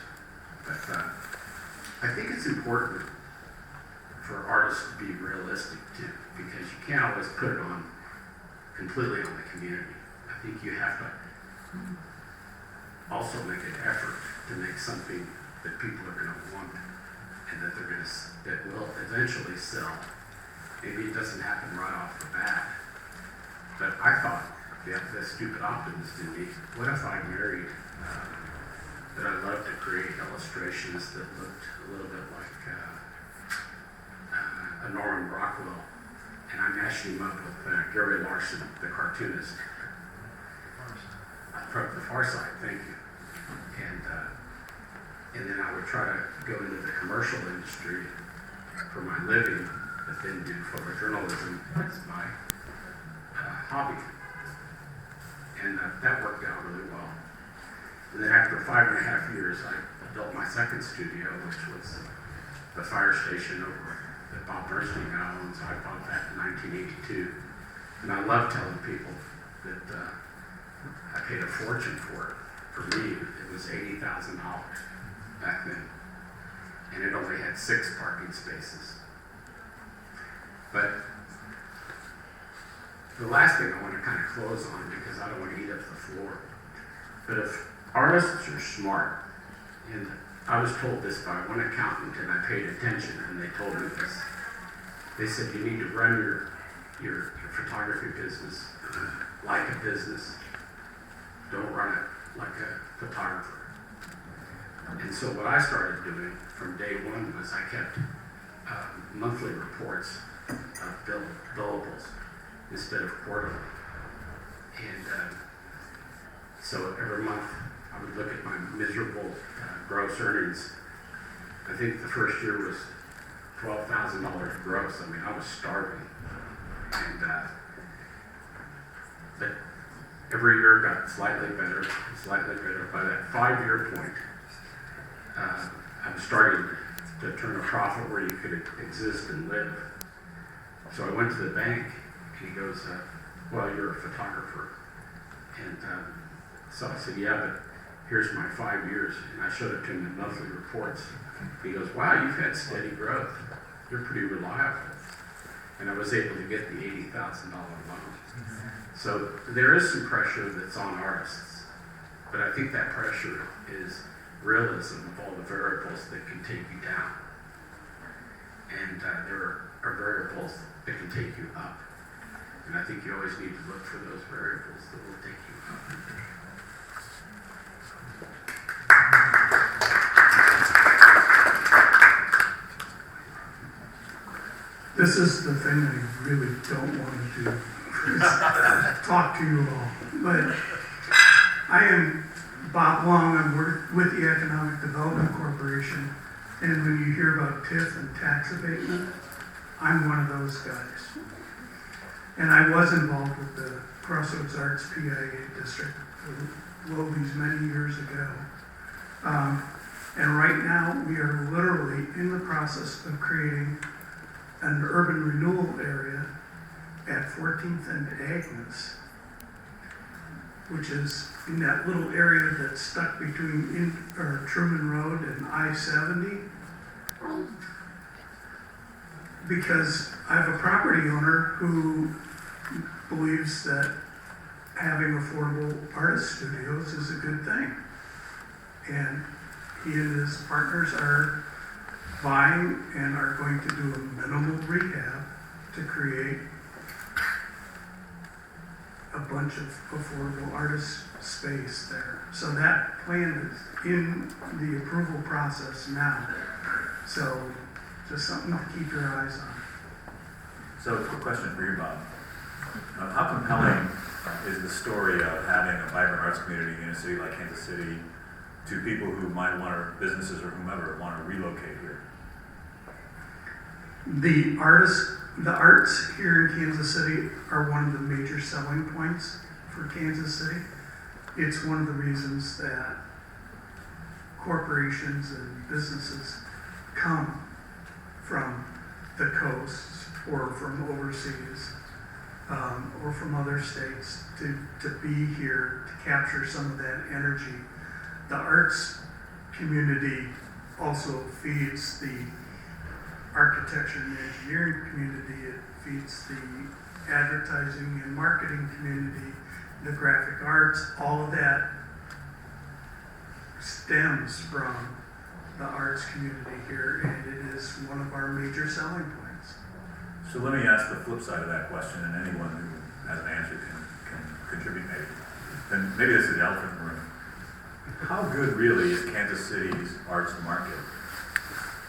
But I think it's important for artists to be realistic too, because you can't always put it on completely on the community. I think you have to also make an effort to make something that people are going to want and that that will eventually sell. Maybe it doesn't happen right off the bat, but I thought, the stupid optimist in me, what if I married that I love to create illustrations that looked a little bit like a Norman Rockwell, and I matched him up with Gary Larson, the cartoonist from The Far Side, thank you. And then I would try to go into the commercial industry for my living, but then do photojournalism as my hobby. And that worked out really well. And then after 5.5 years, I built my second studio, which was the fire station over that Bob Bernstein now owns. I bought that in 1982. And I love telling people that I paid a fortune for it. For me, it was $80,000 back then. And it only had 6 parking spaces. But the last thing I want to kind of close on, because I don't want to eat up the floor, but if artists are smart, and I was told this by one accountant, and I paid attention, and they told me this. They said you need to run your photography business like a business. Don't run it like a photographer. And so what I started doing from day one was I kept monthly reports billables instead of quarterly. And so every month I would look at my miserable gross earnings. I think the first year was $12,000 gross. I mean, I was starving. And but every year got slightly better. By that 5-year point, I was starting to turn a profit where you could exist and live. So I went to the bank, and he goes, well, you're a photographer. And so I said, yeah, but here's my 5 years. And I showed it to him in monthly reports. He goes, wow, you've had steady growth. You're pretty reliable. And I was able to get the $80,000 loan. So there is some pressure that's on artists. But I think that pressure is realism of all the variables that can take you down. And there are variables that can take you up. And I think you always need to look for those variables that will take you up. This is the thing I really don't want to do, is talk to you all. But I am Bob Long, I'm with the Economic Development Corporation, and when you hear about TIF and tax abatement, I'm one of those guys. And I was involved with the Crossroads Arts PIA District, Lobies many years ago. And right now, we are literally in the process of creating an urban renewal area at 14th and Agnes, which is in that little area that's stuck between Truman Road and I-70. Because I have a property owner who believes that having affordable artist studios is a good thing. And he and his partners are buying and are going to do a minimal rehab to create a bunch of affordable artist space there. So that plan is in the approval process now. So just something to keep your eyes on. So, quick question for you, Bob. How compelling is the story of having a vibrant arts community in a city like Kansas City to people who might want to, businesses or whomever, want to relocate here? The arts here in Kansas City are one of the major selling points for Kansas City. It's one of the reasons that corporations and businesses come from the coast or from overseas or from other states to be here to capture some of that energy. The arts community also feeds the architecture and engineering community. It feeds the advertising and marketing community, the graphic arts. All of that stems from the arts community here, and it is one of our major selling points. So let me ask the flip side of that question, and anyone who has an answer can contribute maybe. And maybe this is the elephant in the room. How good really is Kansas City's arts market?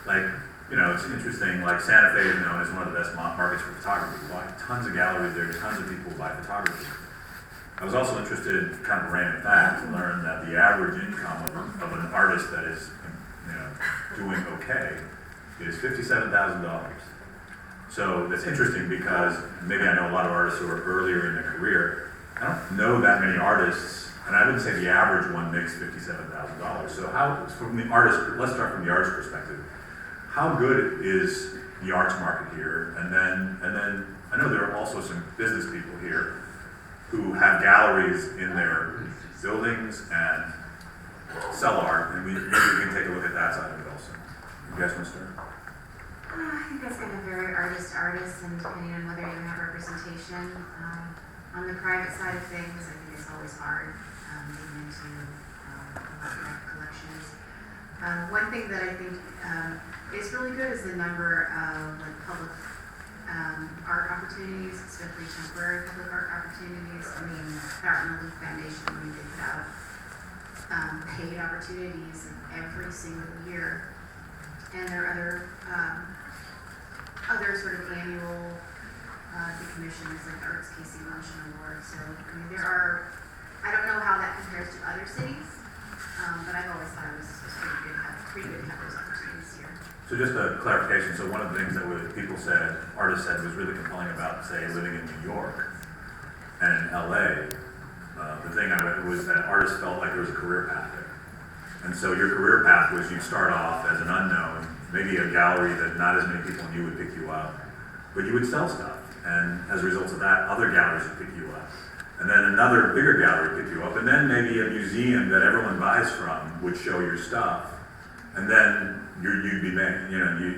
Like, you know, it's interesting, like Santa Fe is known as one of the best markets for photography. Why? Tons of galleries there, tons of people who buy photography. I was also interested, kind of a random fact, to learn that the average income of an artist that is, you know, doing okay is $57,000. So that's interesting because maybe I know a lot of artists who are earlier in their career. I don't know that many artists, and I wouldn't say the average one makes $57,000. So how, from the artist, let's start from the artist perspective. How good is the arts market here? And then I know there are also some business people here who have galleries in their buildings and sell art, and maybe we can take a look at that side of it also. You guys want to start? I think that's going to vary artist to artist, and depending on whether you have representation. On the private side of things, I think it's always hard getting into collections. One thing that I think is really good is the number of like public art opportunities, especially temporary public art opportunities. I mean, Aron and the Leaf Foundation, we put out paid opportunities every single year. And there are other other sort of annual decommissions like the Arts Casey Luncheon Award. So I mean, I don't know how that compares to other cities, but I've always thought it was pretty good to have those opportunities here. So just a clarification, so one of the things that people said, artists said was really compelling about, say, living in New York and in LA, the thing I read was that artists felt like there was a career path there. And so your career path was you'd start off as an unknown, maybe a gallery that not as many people knew would pick you up, but you would sell stuff. And as a result of that, other galleries would pick you up. And then another bigger gallery would pick you up. And then maybe a museum that everyone buys from would show your stuff. And then you'd be made,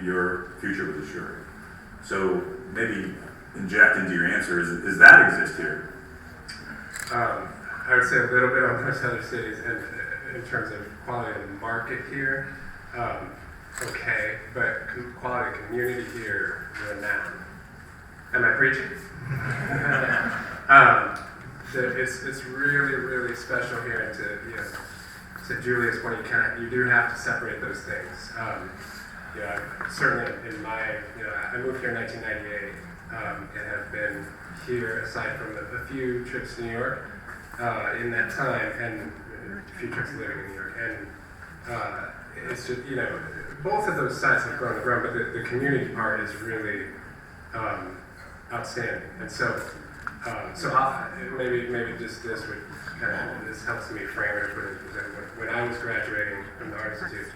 your future was assured. So maybe inject into your answer, does that exist here? I would say a little bit on most other cities, and in terms of quality of the market here, okay, but quality of community here, renowned. Am I preaching? It's really, really special here, and to Julia's point, you do have to separate those things. Certainly in I moved here in 1998, and have been here aside from a few trips to New York in that time, and a few trips living in New York, and it's just both of those sites have grown and grown, but the community part is really outstanding, and so maybe just this would this helps me frame it. When I was graduating from the Art Institute,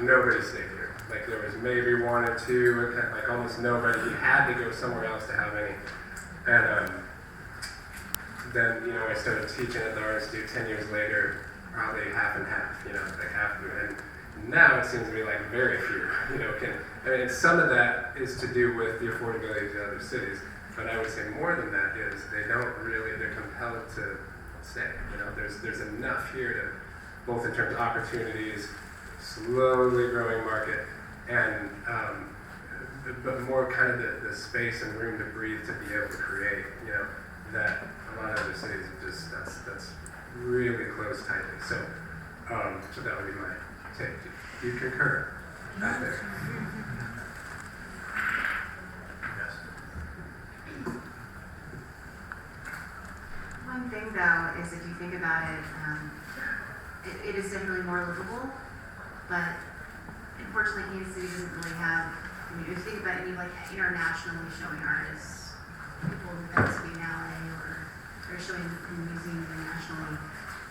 nobody stayed here. Like there was maybe one or two, like almost nobody. You had to go somewhere else to have any. And then I started teaching at the Art Institute 10 years later, probably half and half. Like half. And now it seems to be like very few. And some of that is to do with the affordability to other cities. But I would say more than that is they're compelled to stay. There's enough here to, both in terms of opportunities, slowly growing market, and but more kind of the space and room to breathe to be able to create, that a lot of other cities just, that's really close tightly. So that would be my take. Do you concur? Not there. One thing though is if you think about it, it is definitely more livable, but unfortunately Kansas City doesn't really have, if you think about any like internationally showing artists, people in events biennale or showing in museums internationally,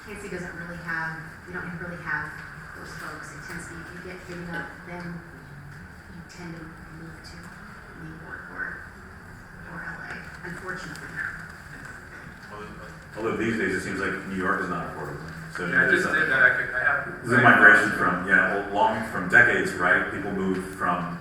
Kansas City doesn't really have, we don't really have those folks. It tends to be, if you get big enough, then you tend to move to New York or LA, unfortunately. Although these days it seems like New York is not affordable. So I just did that. I have. There's a migration from decades, right? People moved from,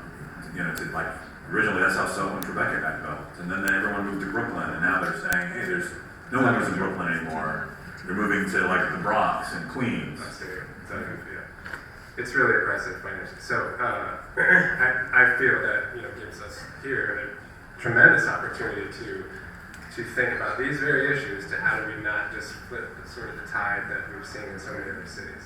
to like, originally that's how Soho and Tribeca got developed. And then everyone moved to Brooklyn, and now they're saying, hey, there's no one lives in Brooklyn anymore. They're moving to like the Bronx and Queens. It's really impressive financially. So I feel that gives us here a tremendous opportunity to think about these very issues, to how do we not just flip sort of the tide that we've seen in so many other cities.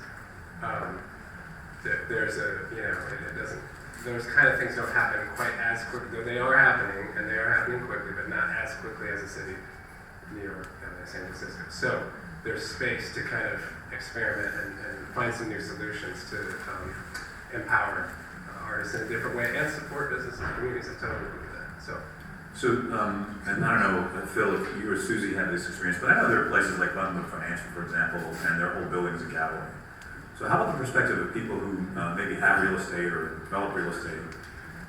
There's it doesn't, those kind of things don't happen quite as quickly, though they are happening, and they are happening quickly, but not as quickly as a city, New York, San Francisco. So there's space to kind of experiment and find some new solutions to empower artists in a different way and support businesses and communities that totally agree with that. So, and I don't know, Phil, if you or Suzie had this experience, but I know there are places like London Financial, for example, and their whole building is a gallery. So how about the perspective of people who maybe have real estate or develop real estate?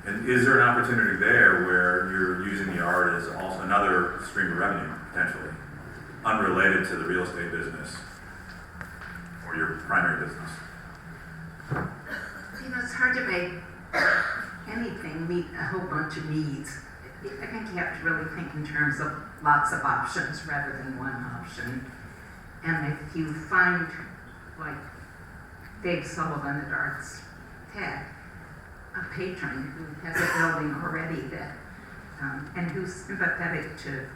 And is there an opportunity there where you're using the art as also another stream of revenue, potentially, unrelated to the real estate business or your primary business? It's hard to make anything meet a whole bunch of needs. I think you have to really think in terms of lots of options rather than one option. And if you find, like Dave Sullivan at Arts Tech, a patron who has a building already that, and who's sympathetic to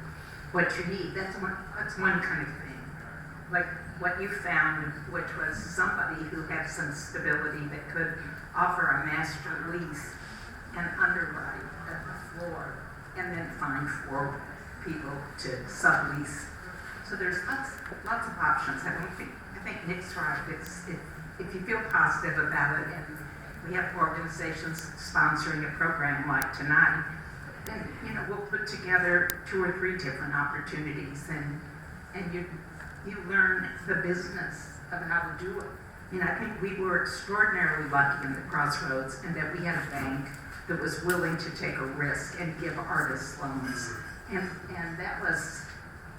what you need, that's one kind of thing. Like what you found, which was somebody who had some stability that could offer a master lease and underwrite at the floor and then find 4 people to sublease. So there's lots of options. I think Nick's right. If you feel positive about it, and we have organizations sponsoring a program like tonight, then we'll put together 2 or 3 different opportunities, and you learn the business of how to do it. I think we were extraordinarily lucky in the Crossroads, and that we had a bank that was willing to take a risk and give artists loans, and that was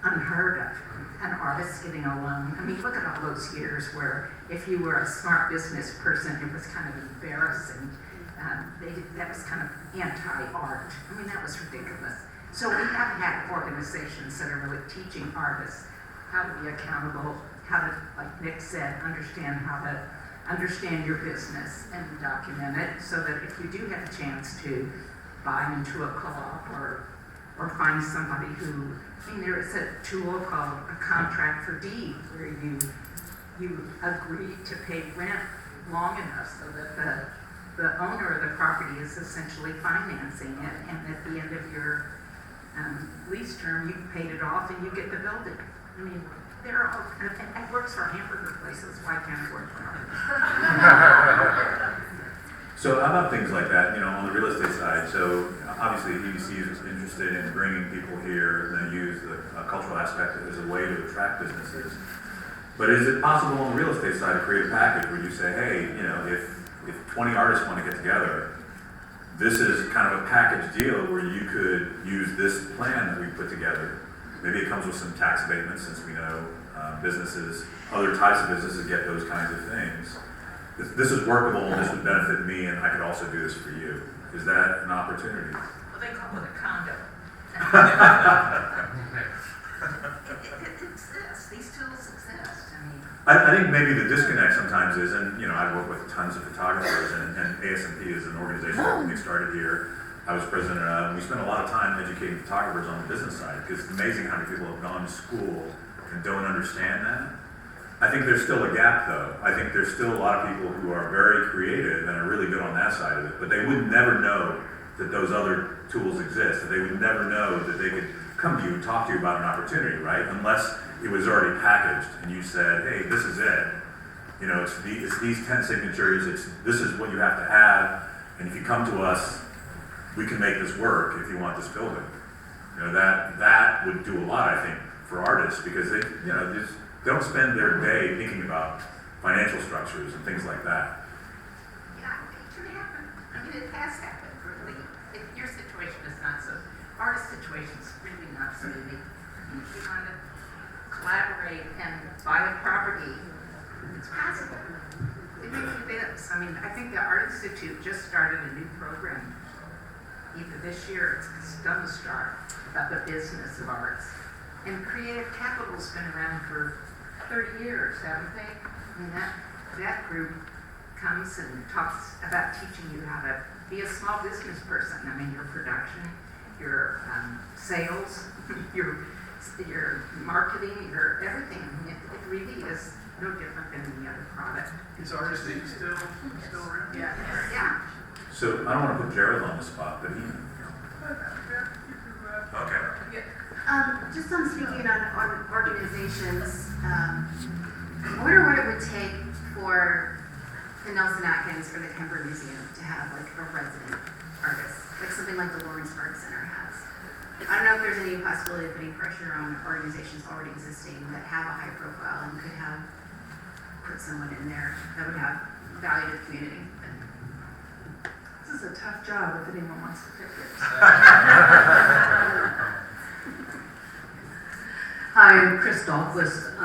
unheard of. An artist getting a loan. I mean, look at all those years where if you were a smart business person, it was kind of embarrassing. That was kind of anti-art. I mean, that was ridiculous. So we have had organizations that are really teaching artists how to be accountable, how to, like Nick said, understand your business and document it, so that if you do have a chance to buy into a co-op or find somebody who, there is a tool called a contract for deed, where you agree to pay rent long enough so that the owner of the property is essentially financing it, and at the end of your lease term, you've paid it off and you get the building. I mean, they're all, it works for hamburger places, why can't it work for others? So how about things like that, on the real estate side? So obviously EDC is interested in bringing people here and then use the cultural aspect as a way to attract businesses. But is it possible on the real estate side to create a package where you say, hey, if 20 artists want to get together, this is kind of a package deal where you could use this plan that we put together. Maybe it comes with some tax abatements, since we know businesses, other types of businesses get those kinds of things. This is workable, and this would benefit me, and I could also do this for you. Is that an opportunity? Well, they call it a condo. It exists. These tools exist. I think maybe the disconnect sometimes is, and I work with tons of photographers, and ASMP is an organization that we started here. I was president of, and we spent a lot of time educating photographers on the business side, because it's amazing how many people have gone to school and don't understand that. I think there's still a gap, though. I think there's still a lot of people who are very creative and are really good on that side of it, but they would never know that those other tools exist, that they would never know that they could come to you and talk to you about an opportunity, right? Unless it was already packaged and you said, hey, this is it. It's these 10 signatures, this is what you have to have, and if you come to us, we can make this work if you want this building. That would do a lot, I think, for artists, because they don't spend their day thinking about financial structures and things like that. Yeah, it can happen. I mean, it has happened, really. If your situation is not so, artist situation is really not so unique. If you want to collaborate and buy a property, it's possible. It really is. I mean, I think the Art Institute just started a new program. Either this year, it's going to start, about the business of arts. And Creative Capital's been around for 30 years, haven't they? I mean, that group comes and talks about teaching you how to be a small business person. I mean, your production, your sales, your marketing, your everything. It really is no different than any other product. Is artistry still around? Yeah. Yeah. So I don't want to put Jared on the spot, but he. Okay. Just on speaking on organizations, I wonder what it would take for the Nelson Atkins or the Kemper Museum to have like a resident artist, like something like the Lawrence Art Center has. I don't know if there's any possibility of putting pressure on organizations already existing that have a high profile and could put someone in there that would have value to the community. This is a tough job if anyone wants to pick it. Hi, I'm Chris Dahlquist,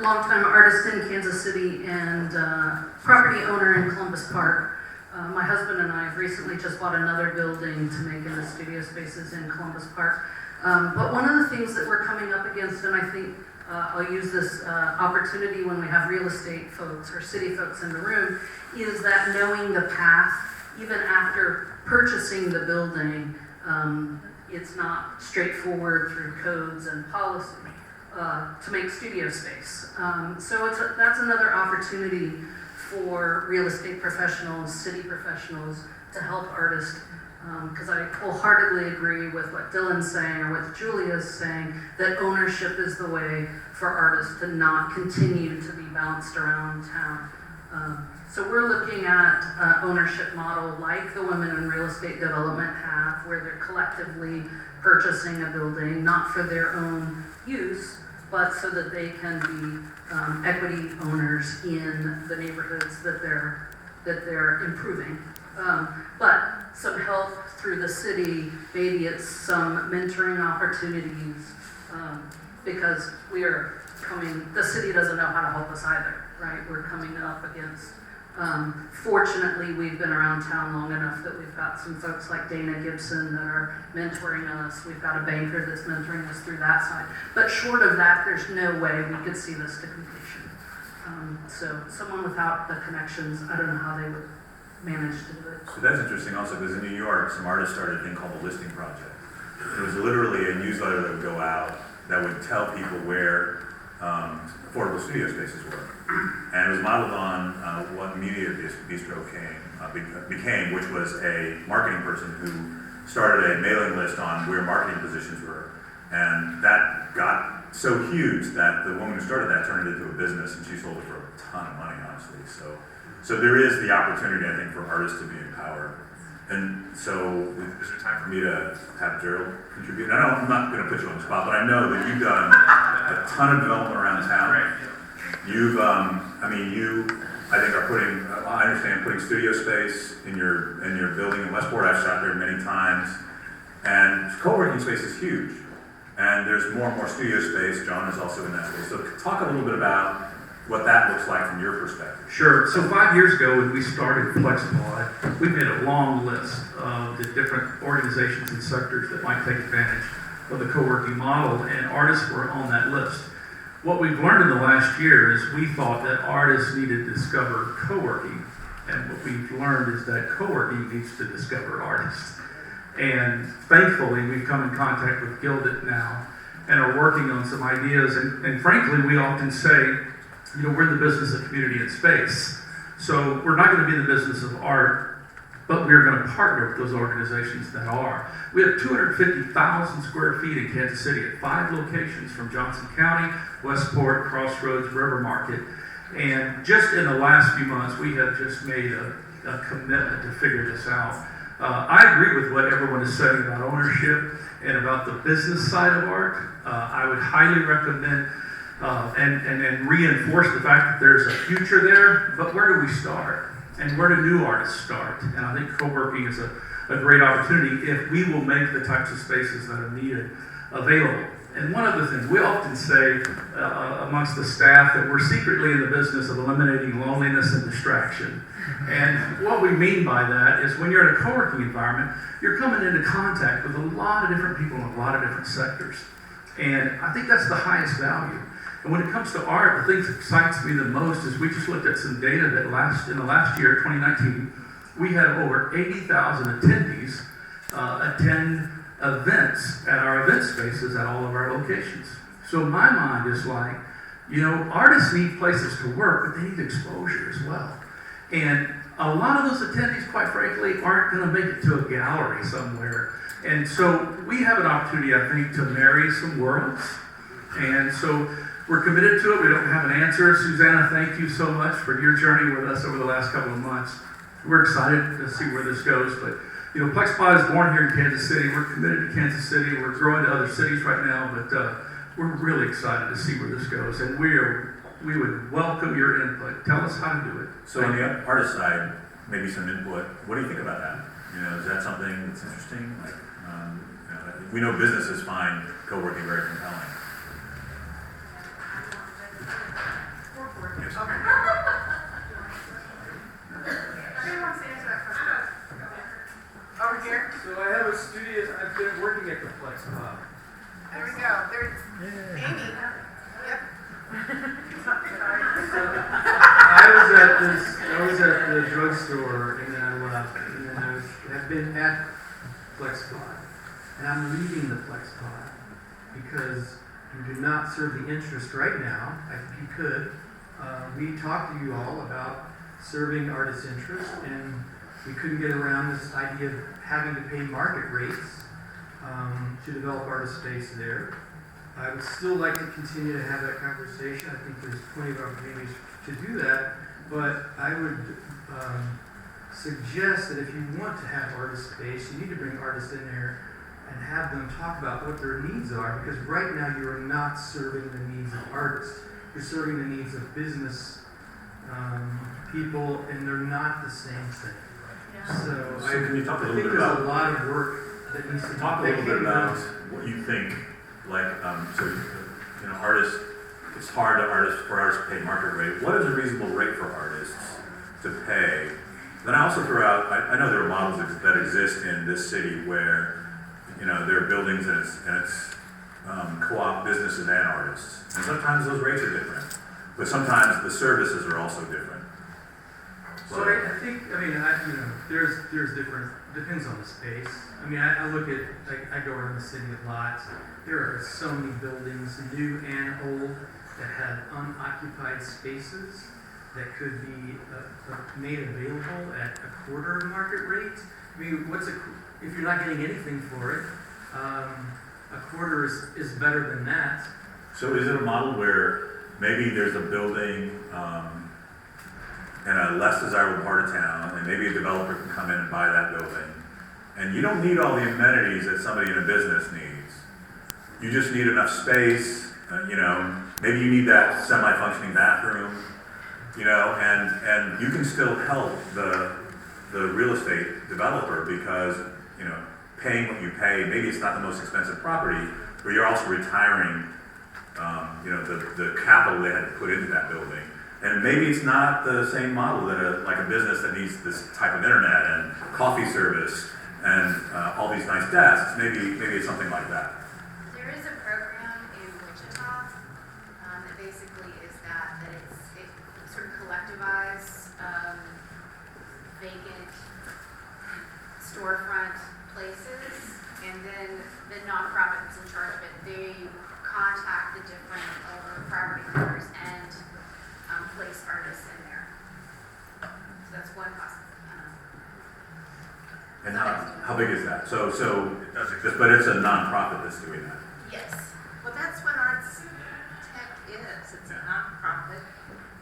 longtime artist in Kansas City and property owner in Columbus Park. My husband and I have recently just bought another building to make into studio spaces in Columbus Park. But one of the things that we're coming up against, and I think I'll use this opportunity when we have real estate folks or city folks in the room, is that knowing the path, even after purchasing the building, it's not straightforward through codes and policy. to make studio space. So that's another opportunity for real estate professionals, city professionals to help artists. Because I wholeheartedly agree with what Dylan's saying or what Julia's saying, that ownership is the way for artists to not continue to be bounced around town. So we're looking at an ownership model like the women in real estate development have, where they're collectively purchasing a building, not for their own use, but so that they can be equity owners in the neighborhoods that they're improving. But some help through the city, maybe it's some mentoring opportunities, because the city doesn't know how to help us either, right? We're coming up against, fortunately, we've been around town long enough that we've got some folks like Dana Gibson that are mentoring us. We've got a banker that's mentoring us through that side. But short of that, there's no way we could see this to completion. So someone without the connections, I don't know how they would manage to do it. So that's interesting also, because in New York, some artists started a thing called the Listing Project. It was literally a newsletter that would go out that would tell people where affordable studio spaces were. And it was modeled on what Media Bistro became, which was a marketing person who started a mailing list on where marketing positions were. And that got so huge that the woman who started that turned it into a business, and she sold it for a ton of money, honestly. So there is the opportunity, I think, for artists to be empowered. And so, is there time for me to have Gerald contribute? I'm not going to put you on the spot, but I know that you've done a ton of development around town. You've, I think are putting, I understand, putting studio space in your building in Westport. I've shot there many times, and co-working space is huge. And there's more and more studio space. John is also in that space. So talk a little bit about what that looks like from your perspective. Sure. So 5 years ago, when we started FlexPod, we made a long list of the different organizations and sectors that might take advantage of the co-working model, and artists were on that list. What we've learned in the last year is we thought that artists needed to discover co-working, and what we've learned is that co-working needs to discover artists. And thankfully, we've come in contact with Gilded now and are working on some ideas, and frankly, we often say, we're in the business of community and space. So we're not going to be in the business of art, but we're going to partner with those organizations that are. We have 250,000 square feet in Kansas City at 5 locations, from Johnson County, Westport, Crossroads, River Market. And just in the last few months, we have just made a commitment to figure this out. I agree with what everyone is saying about ownership and about the business side of art. I would highly recommend and reinforce the fact that there's a future there, but where do we start? And where do new artists start? And I think co-working is a great opportunity if we will make the types of spaces that are needed available. And one other thing, we often say amongst the staff that we're secretly in the business of eliminating loneliness and distraction. And what we mean by that is when you're in a co-working environment, you're coming into contact with a lot of different people in a lot of different sectors. And I think that's the highest value. And when it comes to art, the thing that excites me the most is we just looked at some data that in the last year, 2019, we had over 80,000 attendees attend events at our event spaces at all of our locations. So my mind is like, artists need places to work, but they need exposure as well. And a lot of those attendees, quite frankly, aren't going to make it to a gallery somewhere. And so we have an opportunity, I think, to marry some worlds. And so we're committed to it. We don't have an answer. Susanna, thank you so much for your journey with us over the last couple of months. We're excited to see where this goes. But, FlexPod is born here in Kansas City. We're committed to Kansas City. We're growing to other cities right now, but we're really excited to see where this goes. And we would welcome your input. Tell us how to do it. So on the artist side, maybe some input. What do you think about that? Is that something that's interesting? We know businesses find co-working very compelling. Yes. Who wants to answer that question? Over here. So I have a studio. I've been working at the FlexPod. There we go. There's Amy. Yep. I was at the drugstore, and then I left, and then have been at FlexPod, and I'm leaving the FlexPod because and do not serve the interest right now, I think you could. We talked to you all about serving artists' interest, and we couldn't get around this idea of having to pay market rates to develop artist space there. I would still like to continue to have that conversation. I think there's plenty of opportunities to do that, but I would suggest that if you want to have artist space, you need to bring artists in there and have them talk about what their needs are, because right now you are not serving the needs of artists. You're serving the needs of business people, and they're not the same thing. So can you talk a I little think bit there's about a lot of work that needs to be talk a little bit done. about what you think, like, so, you know, artists, it's hard for artists to pay market rate. What is a reasonable rate for artists to pay? Then I also throw out, I know there are models that exist in this city where, you know, there are buildings and it's co-op businesses and artists. And sometimes those rates are different, but sometimes the services are also different. Well, I think, there's different, depends on the space. I mean, I look at, I go around the city a lot. There are so many buildings, new and old, that have unoccupied spaces that could be made available at a quarter of market rate. I mean, if you're not getting anything for it, a quarter is better than that. So is it a model where maybe there's a building in a less desirable part of town, and maybe a developer can come in and buy that building, and you don't need all the amenities that somebody in a business needs. You just need enough space, maybe you need that semi-functioning bathroom, and you can still help the real estate developer because, paying what you pay, maybe it's not the most expensive property, but you're also retiring, the capital they had to put into that building. And maybe it's not the same model that a business that needs this type of internet and coffee service and all these nice desks. Maybe it's something like that. There is a program in Wichita that basically is that it sort of collectivizes vacant storefront places, and then the nonprofit that's in charge of it, they contact the different property owners and place artists in there. So that's one possibility. And how big is that? So it does exist, but it's a nonprofit that's doing that. Yes. Well, that's what Arts Tech is. It's a nonprofit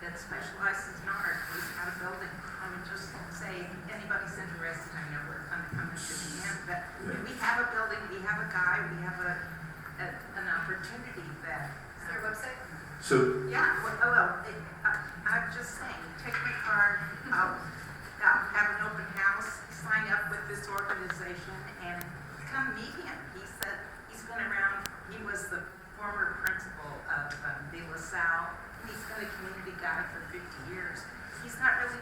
that specializes in art. We've got a building. I mean, just say anybody's interested, I know we're kind of coming to the end, but we have a building, we have a guy, we have an opportunity that. Is there a website? So Yeah, I'm just saying, take my card, I'll have an open house, sign up with this organization, and come meet him. He said he's been around, he was the former principal of De La Salle, and he's been a community guy for 50 years. He's not really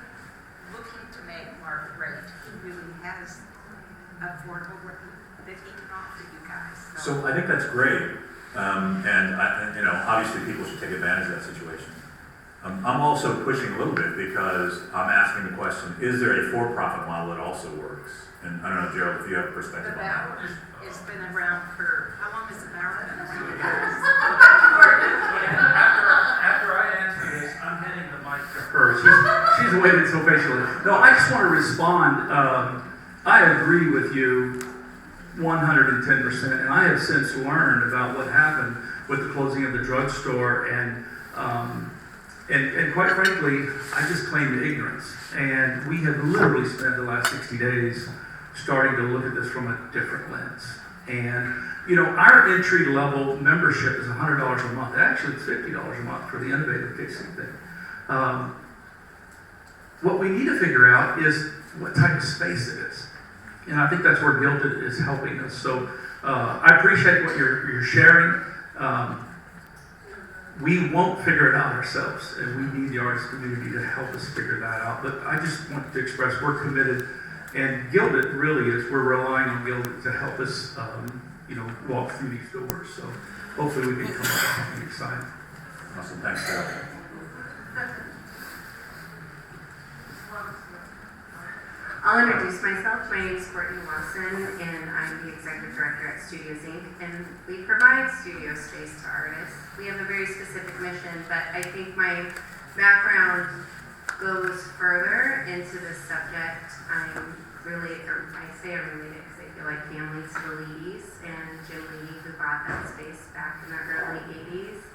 looking to make market rate. He really has affordable rate that he can offer you guys. So I think that's great. And obviously people should take advantage of that situation. I'm also pushing a little bit because I'm asking the question, is there a for-profit model that also works? And I don't know, Gerald, if you have a perspective The on that. Ballard has been around for, how long has the Ballard been around? After I answer this, I'm handing the mic to her. She's waited so patiently. No, I just want to respond. I agree with you 110%, and I have since learned about what happened with the closing of the drugstore, and quite frankly, I just claimed ignorance. And we have literally spent the last 60 days starting to look at this from a different lens. And our entry level membership is $100 a month. Actually, it's $50 a month for the innovative KC thing. What we need to figure out is what type of space it is. And I think that's where Gilded is helping us. So I appreciate what you're sharing. We won't figure it out ourselves, and we need the artist community to help us figure that out. But I just want to express we're committed, and Gilded really is. We're relying on Gilded to help us, walk through these doors. So hopefully we can come up with something exciting. Awesome, thanks, Gerald. I'll introduce myself. My name is Courtney Lawson, and I'm the Executive Director at Studios Inc., and we provide studio space to artists. We have a very specific mission, but I think my background goes further into this subject. I'm related, or I say I'm related because I feel like family to the Leedys and Jim Leedy, who bought that space back in the early 80s.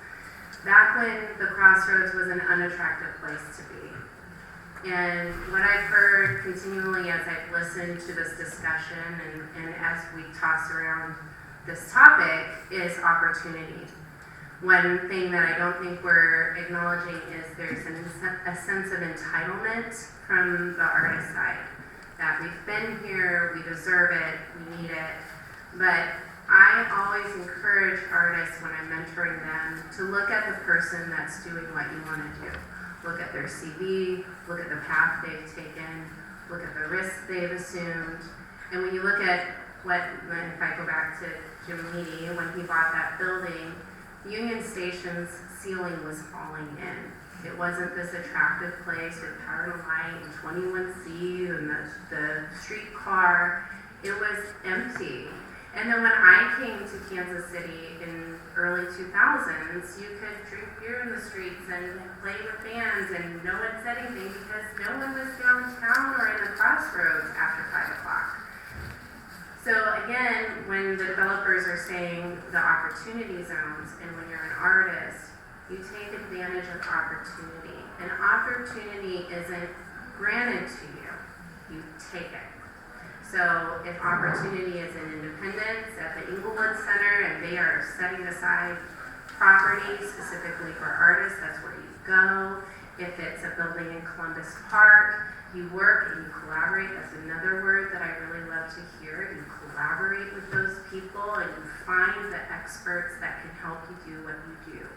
Back when the Crossroads was an unattractive place to be. And what I've heard continually as I've listened to this discussion and as we toss around this topic is opportunity. One thing that I don't think we're acknowledging is there's a sense of entitlement from the artist side. That we've been here, we deserve it, we need it. But I always encourage artists when I'm mentoring them to look at the person that's doing what you want to do. Look at their CV, look at the path they've taken, look at the risks they've assumed. And when you look at if I go back to Jim Leedy, when he bought that building, Union Station's ceiling was falling in. It wasn't this attractive place with power and light and 21C and the streetcar. It was empty. And then when I came to Kansas City in early 2000s, you could drink beer in the streets and play with bands and no one said anything because no one was downtown or in the Crossroads after 5 o'clock. So again, when the developers are saying the opportunity zones and when you're an artist, you take advantage of opportunity. And opportunity isn't granted to you, you take it. So if opportunity is in Independence at the Inglewood Center and they are setting aside property specifically for artists, that's where you go. If it's a building in Columbus Park, you work and you collaborate. That's another word that I really love to hear. You collaborate with those people and you find the experts that can help you do what you do.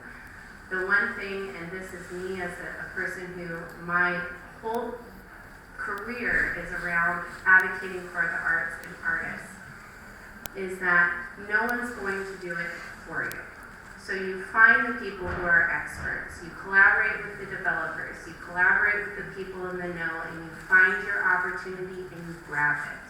The one thing, and this is me as a person who my whole career is around advocating for the arts and artists, is that no one's going to do it for you. So you find the people who are experts, you collaborate with the developers, you collaborate with the people in the know, and you find your opportunity and you grab it.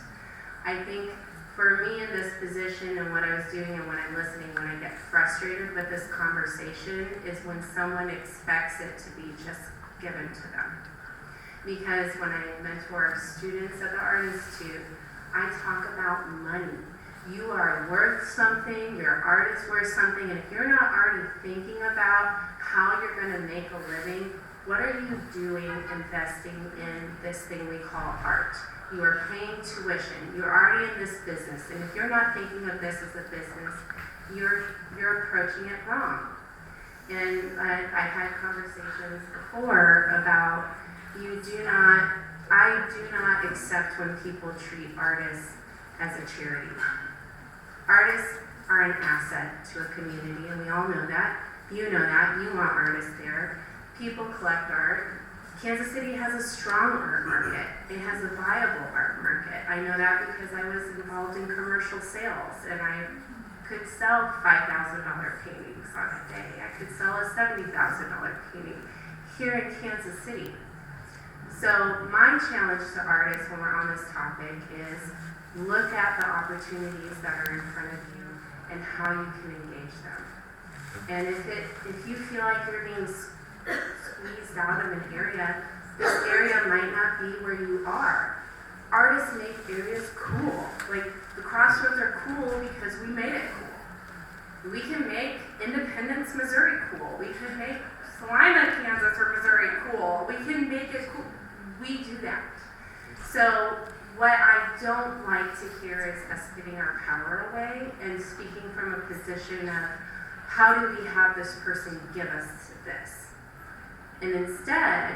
I think for me in this position and what I was doing and when I'm listening, when I get frustrated with this conversation, is when someone expects it to be just given to them. Because when I mentor students at the Art Institute, I talk about money. You are worth something, your art is worth something, and if you're not already thinking about how you're going to make a living, what are you doing investing in this thing we call art? You are paying tuition, you're already in this business, and if you're not thinking of this as a business, you're approaching it wrong. And I've had conversations before about I do not accept when people treat artists as a charity. Artists are an asset to a community, and we all know that. You know that. You want artists there. People collect art. Kansas City has a strong art market. It has a viable art market. I know that because I was involved in commercial sales, and I could sell $5,000 paintings on a day. I could sell a $70,000 painting here in Kansas City. So my challenge to artists when we're on this topic is look at the opportunities that are in front of you and how you can engage them. And if you feel like you're being squeezed out of an area, this area might not be where you are. Artists make areas cool. Like the Crossroads are cool because we made it cool. We can make Independence, Missouri cool. We can make Salina, Kansas or Missouri cool. We can make it cool. We do that. So what I don't like to hear is us giving our power away and speaking from a position of how do we have this person give us this? And instead,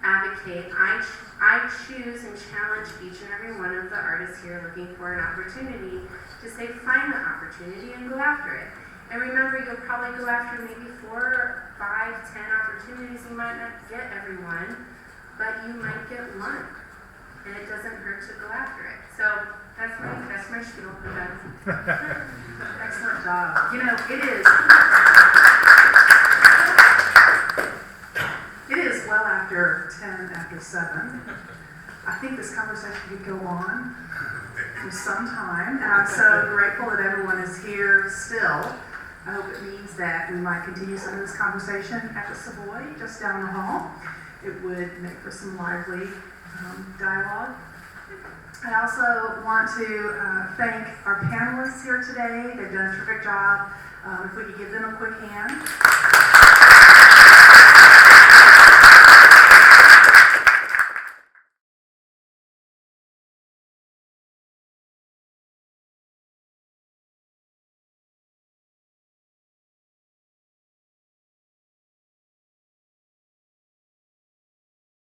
advocate, I choose and challenge each and every one of the artists here looking for an opportunity to say, find the opportunity and go after it. And remember, you'll probably go after maybe 4, 5, 10 opportunities. You might not get everyone, but you might get one. And it doesn't hurt to go after it. So that's my spiel. Excellent job. You know, it is well after 10 after 7. I think this conversation could go on for some time, and I'm so grateful that everyone is here still. I hope it means that we might continue some of this conversation at the Savoy, just down the hall. It would make for some lively dialogue. I also want to thank our panelists here today. They've done a terrific job. If we could give them a quick hand.